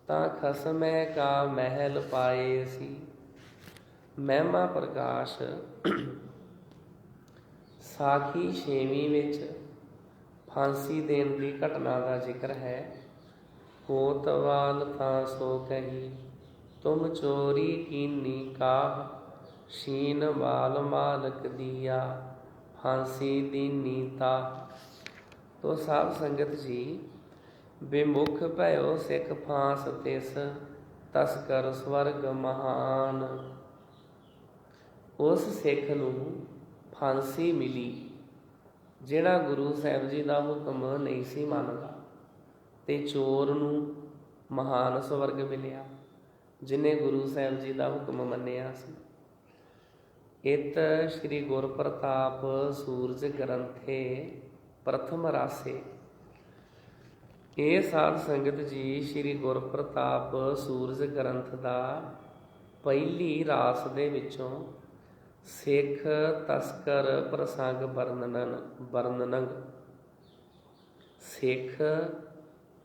ਤਾਂ ਖਸਮੈ ਕਾ ਮਹਿਲ ਪਾਏ ਸੀ। ਮਹਿਮਾ ਪ੍ਰਕਾਸ਼ ਸਾਖੀ 6ਵੀਂ ਵਿੱਚ ਫਾਂਸੀ ਦੇਣ ਦੀ ਘਟਨਾ ਦਾ ਜ਼ਿਕਰ ਹੈ। ਕੋਤਵਾਲ ਤਾਂ ਸੋ ਕਹੀ, ਤੁਮ ਚੋਰੀ ਕੀਨੀ ਕਾਹ। ਸ਼ੀਨ ਵਾਲ ਮਾਲਕ ਦੀਆ, ਫਾਂਸੀ ਦੀਨੀ ਤਾ। ਤੋ ਸਾਧ ਸੰਗਤ ਜੀ, ਬੇਮੁਖ ਭਇਓ ਸਿੱਖ ਫਾਂਸ ਤਿਸ, ਤਸਕਰ ਸਵਰਗ ਮਹਾਨ। ਉਸ ਸਿੱਖ ਨੂੰ ਫਾਂਸੀ ਮਿਲੀ ਜਿਹੜਾ ਗੁਰੂ ਸਾਹਿਬ ਜੀ ਦਾ ਹੁਕਮ ਨਹੀਂ ਸੀ ਮੰਨਦਾ, ਅਤੇ ਚੋਰ ਨੂੰ ਮਹਾਨ ਸਵਰਗ ਮਿਲਿਆ ਜਿਹਨੇ ਗੁਰੂ ਸਾਹਿਬ ਜੀ ਦਾ ਹੁਕਮ ਮੰਨਿਆ ਸੀ। ਇਤ ਸ਼੍ਰੀ ਗੁਰ ਪ੍ਰਤਾਪ ਸੂਰਜ ਗ੍ਰੰਥੇ ਪ੍ਰਥਮ ਰਾਸੇ। ਇਹ ਸਾਧ ਸੰਗਤ ਜੀ ਸ਼੍ਰੀ ਗੁਰ ਪ੍ਰਤਾਪ ਸੂਰਜ ਗ੍ਰੰਥ ਦਾ ਪਹਿਲੀ ਰਾਸ ਦੇ ਵਿੱਚੋਂ ਸਿੱਖ ਤਸਕਰ ਪ੍ਰਸੰਗ ਵਰਣਨ ਸਿੱਖ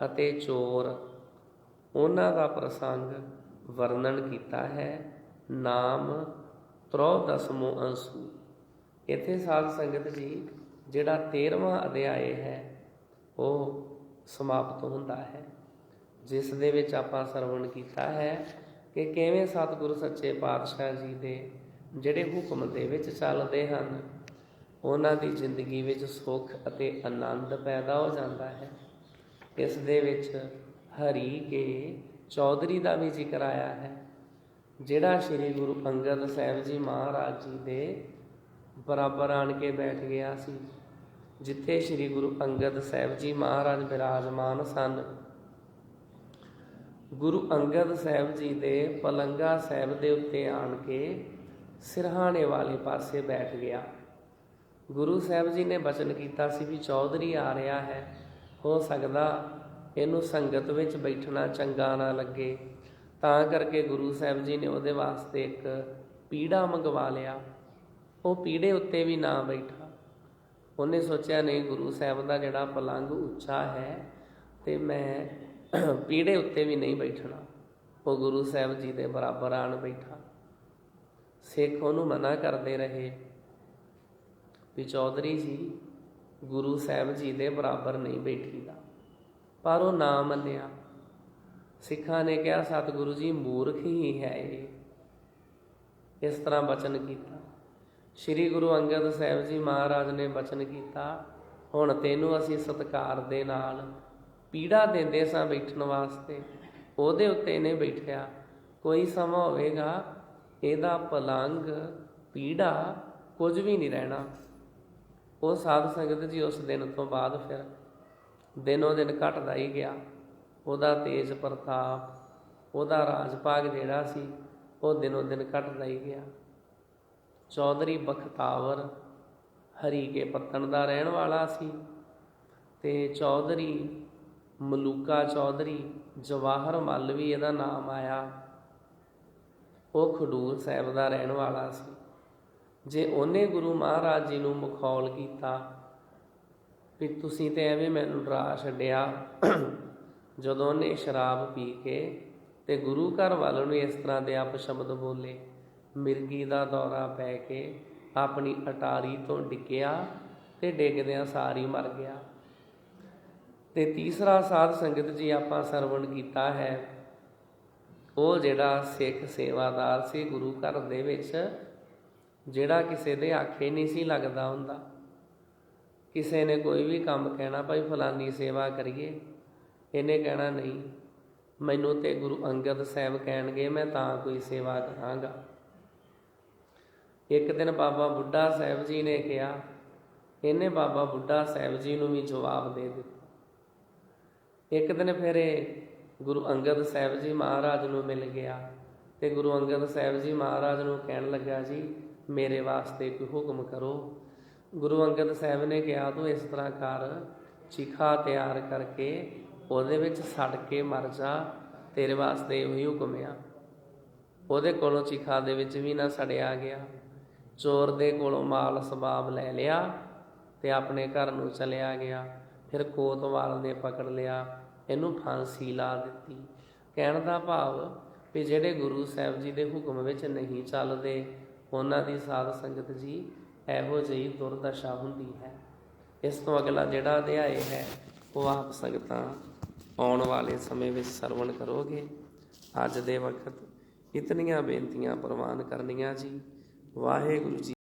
ਅਤੇ ਚੋਰ ਉਹਨਾਂ ਦਾ ਪ੍ਰਸੰਗ ਵਰਣਨ ਕੀਤਾ ਹੈ। ਨਾਮ 13ਵਾਂ ਅੰਸੂ। ਇੱਥੇ ਸਾਧ ਸੰਗਤ ਜੀ ਜਿਹੜਾ 13ਵਾਂ ਅਧਿਆਏ ਹੈ ਉਹ ਸਮਾਪਤ ਹੁੰਦਾ ਹੈ, ਜਿਸ ਦੇ ਵਿੱਚ ਆਪਾਂ ਸਰਵਣ ਕੀਤਾ ਹੈ ਕਿ ਕਿਵੇਂ ਸਤਿਗੁਰੂ ਸੱਚੇ ਪਾਤਸ਼ਾਹ ਜੀ ਦੇ ਜਿਹੜੇ ਹੁਕਮ ਦੇ ਵਿੱਚ ਚੱਲਦੇ ਹਨ, ਉਹਨਾਂ ਦੀ ਜ਼ਿੰਦਗੀ ਵਿੱਚ ਸੁੱਖ ਅਤੇ ਆਨੰਦ ਪੈਦਾ ਹੋ ਜਾਂਦਾ ਹੈ। ਇਸ ਦੇ ਵਿੱਚ ਹਰੀ ਕੇ ਚੌਧਰੀ ਦਾ ਵੀ ਜ਼ਿਕਰ ਆਇਆ ਹੈ, ਜਿਹੜਾ ਸ਼੍ਰੀ ਗੁਰੂ ਅੰਗਦ ਸਾਹਿਬ ਜੀ ਮਹਾਰਾਜ ਜੀ ਦੇ ਬਰਾਬਰ ਆਣ ਕੇ ਬੈਠ ਗਿਆ ਸੀ। ਜਿੱਥੇ ਸ਼੍ਰੀ ਗੁਰੂ ਅੰਗਦ ਸਾਹਿਬ ਜੀ ਮਹਾਰਾਜ ਬਿਰਾਜਮਾਨ ਸਨ, ਗੁਰੂ ਅੰਗਦ ਸਾਹਿਬ ਜੀ ਦੇ ਪਲੰਗਾ ਸਾਹਿਬ ਦੇ ਉੱਤੇ ਆਣ ਕੇ ਸਿਰਹਾਣੇ ਵਾਲੇ ਪਾਸੇ ਬੈਠ ਗਿਆ। ਗੁਰੂ ਸਾਹਿਬ ਜੀ ਨੇ ਬਚਨ ਕੀਤਾ ਸੀ ਵੀ ਚੌਧਰੀ ਆ ਰਿਹਾ ਹੈ, ਹੋ ਸਕਦਾ ਇਹਨੂੰ ਸੰਗਤ ਵਿੱਚ ਬੈਠਣਾ ਚੰਗਾ ਨਾ ਲੱਗੇ, ਤਾਂ ਕਰਕੇ ਗੁਰੂ ਸਾਹਿਬ ਜੀ ਨੇ ਉਹਦੇ ਵਾਸਤੇ ਇੱਕ ਪੀੜਾ ਮੰਗਵਾ ਲਿਆ। ਉਹ ਪੀੜੇ ਉੱਤੇ ਵੀ ਨਾ ਬੈਠਾ। ਉਹਨੇ ਸੋਚਿਆ ਨਹੀਂ, ਗੁਰੂ ਸਾਹਿਬ ਦਾ ਜਿਹੜਾ ਪਲੰਗ ਉੱਚਾ ਹੈ ਅਤੇ ਮੈਂ ਪੀੜੇ ਉੱਤੇ ਵੀ ਨਹੀਂ ਬੈਠਣਾ। ਉਹ ਗੁਰੂ ਸਾਹਿਬ ਜੀ ਦੇ ਬਰਾਬਰ ਆਣ ਬੈਠਾ। ਸਿੱਖ ਉਹਨੂੰ ਮਨਾ ਕਰਦੇ ਰਹੇ ਵੀ ਚੌਧਰੀ ਜੀ ਗੁਰੂ ਸਾਹਿਬ ਜੀ ਦੇ ਬਰਾਬਰ ਨਹੀਂ ਬੈਠੀਦਾ, ਪਰ ਉਹ ਨਾ ਮੰਨਿਆ। ਸਿੱਖਾਂ ਨੇ ਕਿਹਾ ਸਤਿਗੁਰੂ ਜੀ ਮੂਰਖ ਹੀ ਹੈ ਇਹ। ਇਸ ਤਰ੍ਹਾਂ ਬਚਨ ਕੀਤਾ। ਸ਼੍ਰੀ ਗੁਰੂ ਅੰਗਦ ਸਾਹਿਬ ਜੀ ਮਹਾਰਾਜ ਨੇ ਬਚਨ ਕੀਤਾ ਹੁਣ ਤੈਨੂੰ ਅਸੀਂ ਸਤਿਕਾਰ ਦੇ ਨਾਲ ਪੀੜਾ ਦਿੰਦੇ ਸਾਂ ਬੈਠਣ ਵਾਸਤੇ, ਉਹਦੇ ਉੱਤੇ ਇਹਨੇ ਬੈਠਿਆ। ਕੋਈ ਸਮਾਂ ਹੋਵੇਗਾ ਇਹਦਾ ਪਲੰਗ ਪੀੜਾ ਕੁਝ ਵੀ ਨਹੀਂ ਰਹਿਣਾ। ਉਹ ਸਾਧ ਸੰਗਤ ਜੀ ਉਸ ਦਿਨ ਤੋਂ ਬਾਅਦ ਫਿਰ ਦਿਨੋਂ ਦਿਨ ਘਟਦਾ ਹੀ ਗਿਆ। ਉਹਦਾ ਤੇਜ ਪ੍ਰਤਾਪ, ਉਹਦਾ ਰਾਜ ਭਾਗ ਜਿਹੜਾ ਸੀ ਉਹ ਦਿਨੋਂ ਦਿਨ ਘਟਦਾ ਹੀ ਗਿਆ। ਚੌਧਰੀ ਬਖਤਾਵਰ ਹਰੀਕੇ ਪੱਤਣ ਦਾ ਰਹਿਣ ਵਾਲਾ ਸੀ, ਤੇ ਚੌਧਰੀ ਮਲੂਕਾ ਚੌਧਰੀ ਜਵਾਹਰ ਮੱਲ ਵੀ ਇਹਦਾ ਨਾਮ ਆਇਆ। ਉਹ ਖਡੂਰ ਸਾਹਿਬ ਦਾ ਰਹਿਣ ਵਾਲਾ ਸੀ। ਜੇ ਉਹਨੇ ਗੁਰੂ ਮਹਾਰਾਜ ਜੀ ਨੂੰ ਮਖੌਲ ਕੀਤਾ ਵੀ ਤੁਸੀਂ ਤੇ ਐਵੇਂ ਮੈਨੂੰ ਡਰਾ ਛੱਡਿਆ, ਜਦੋਂ ਉਹਨੇ ਸ਼ਰਾਬ ਪੀ ਕੇ ਤੇ ਗੁਰੂ ਘਰ ਵੱਲ ਨੂੰ ਇਸ ਤਰ੍ਹਾਂ ਦੇ ਅਪਸ਼ਬਦ ਬੋਲੇ, ਮਿਰਗੀ ਦਾ ਦੌਰਾ ਪੈ ਕੇ ਆਪਣੀ ਅਟਾਰੀ ਤੋਂ ਡਿੱਗਿਆ ਤੇ ਡਿੱਗਦਿਆਂ ਸਾਰੀ ਮਰ ਗਿਆ। ਤੇ ਤੀਸਰਾ ਸਾਧ ਸੰਗਤ ਜੀ ਆਪਾਂ ਸਰਵਣ ਕੀਤਾ ਹੈ, ਉਹ ਜਿਹੜਾ ਸਿੱਖ ਸੇਵਾਦਾਰ ਸੀ ਗੁਰੂ ਘਰ ਦੇ ਵਿੱਚ, ਜਿਹੜਾ ਕਿਸੇ ਦੇ ਆਖੇ ਨਹੀਂ ਸੀ ਲੱਗਦਾ ਹੁੰਦਾ। ਕਿਸੇ ਨੇ ਕੋਈ ਵੀ ਕੰਮ ਕਹਿਣਾ, ਭਾਈ ਫਲਾਨੀ ਸੇਵਾ ਕਰੀਏ, ਇਹਨੇ ਕਹਿਣਾ ਨਹੀਂ, ਮੈਨੂੰ ਤੇ ਗੁਰੂ ਅੰਗਦ ਸਾਹਿਬ ਕਹਿਣਗੇ ਮੈਂ ਤਾਂ ਕੋਈ ਸੇਵਾ ਕਰਾਂਗਾ। ਇੱਕ ਦਿਨ ਬਾਬਾ ਬੁੱਢਾ ਸਾਹਿਬ ਜੀ ਨੇ ਕਿਹਾ, ਇਹਨੇ ਬਾਬਾ ਬੁੱਢਾ ਸਾਹਿਬ ਜੀ ਨੂੰ ਵੀ ਜਵਾਬ ਦੇ ਦਿੱਤਾ। ਇੱਕ ਦਿਨ ਫਿਰ ਇਹ ਗੁਰੂ ਅੰਗਦ ਸਾਹਿਬ ਜੀ ਮਹਾਰਾਜ ਨੂੰ ਮਿਲ ਗਿਆ, ਤੇ ਗੁਰੂ ਅੰਗਦ ਸਾਹਿਬ ਜੀ ਮਹਾਰਾਜ ਨੂੰ ਕਹਿਣ ਲੱਗਾ, ਜੀ ਮੇਰੇ ਵਾਸਤੇ ਕੋਈ ਹੁਕਮ ਕਰੋ। ਗੁਰੂ ਅੰਗਦ ਸਾਹਿਬ ਨੇ ਕਿਹਾ, ਤੂੰ ਇਸ ਤਰ੍ਹਾਂ ਕਰ, ਚਿਖਾ ਤਿਆਰ ਕਰਕੇ ਉਹਦੇ ਵਿੱਚ ਸੜ ਕੇ ਮਰ ਜਾ, ਤੇਰੇ ਵਾਸਤੇ ਉਹੀ ਹੁਕਮ ਆ। ਉਹਦੇ ਕੋਲੋਂ ਚਿਖਾ ਦੇ ਵਿੱਚ ਵੀ ਨਾ ਸੜਿਆ ਗਿਆ। ਚੋਰ ਦੇ ਕੋਲੋਂ ਮਾਲ ਸਬਾਬ ਲੈ ਲਿਆ ਤੇ ਆਪਣੇ ਘਰ ਨੂੰ ਚਲਿਆ ਗਿਆ। ਫਿਰ ਕੋਤਵਾਲ ਨੇ ਪਕੜ ਲਿਆ, ਇਹਨੂੰ ਫਾਂਸੀ ਲਾ ਦਿੱਤੀ। ਕਹਿਣ ਦਾ ਭਾਵ ਵੀ ਜਿਹੜੇ ਗੁਰੂ ਸਾਹਿਬ ਜੀ ਦੇ ਹੁਕਮ ਵਿੱਚ ਨਹੀਂ ਚੱਲਦੇ, ਉਹਨਾਂ ਦੀ ਸਾਧ ਸੰਗਤ ਜੀ ਇਹੋ ਜਿਹੀ ਦੁਰਦਸ਼ਾ ਹੁੰਦੀ ਹੈ। ਇਸ ਤੋਂ ਅਗਲਾ ਜਿਹੜਾ ਅਧਿਆਏ ਹੈ ਉਹ ਆਪ ਸੰਗਤਾਂ ਆਉਣ ਵਾਲੇ ਸਮੇਂ ਵਿੱਚ ਸਰਵਣ ਕਰੋਗੇ। ਅੱਜ ਦੇ ਵਕਤ ਇਤਨੀਆਂ ਬੇਨਤੀਆਂ ਪ੍ਰਵਾਨ ਕਰਨੀਆਂ ਜੀ। ਵਾਹਿਗੁਰੂ ਜੀ।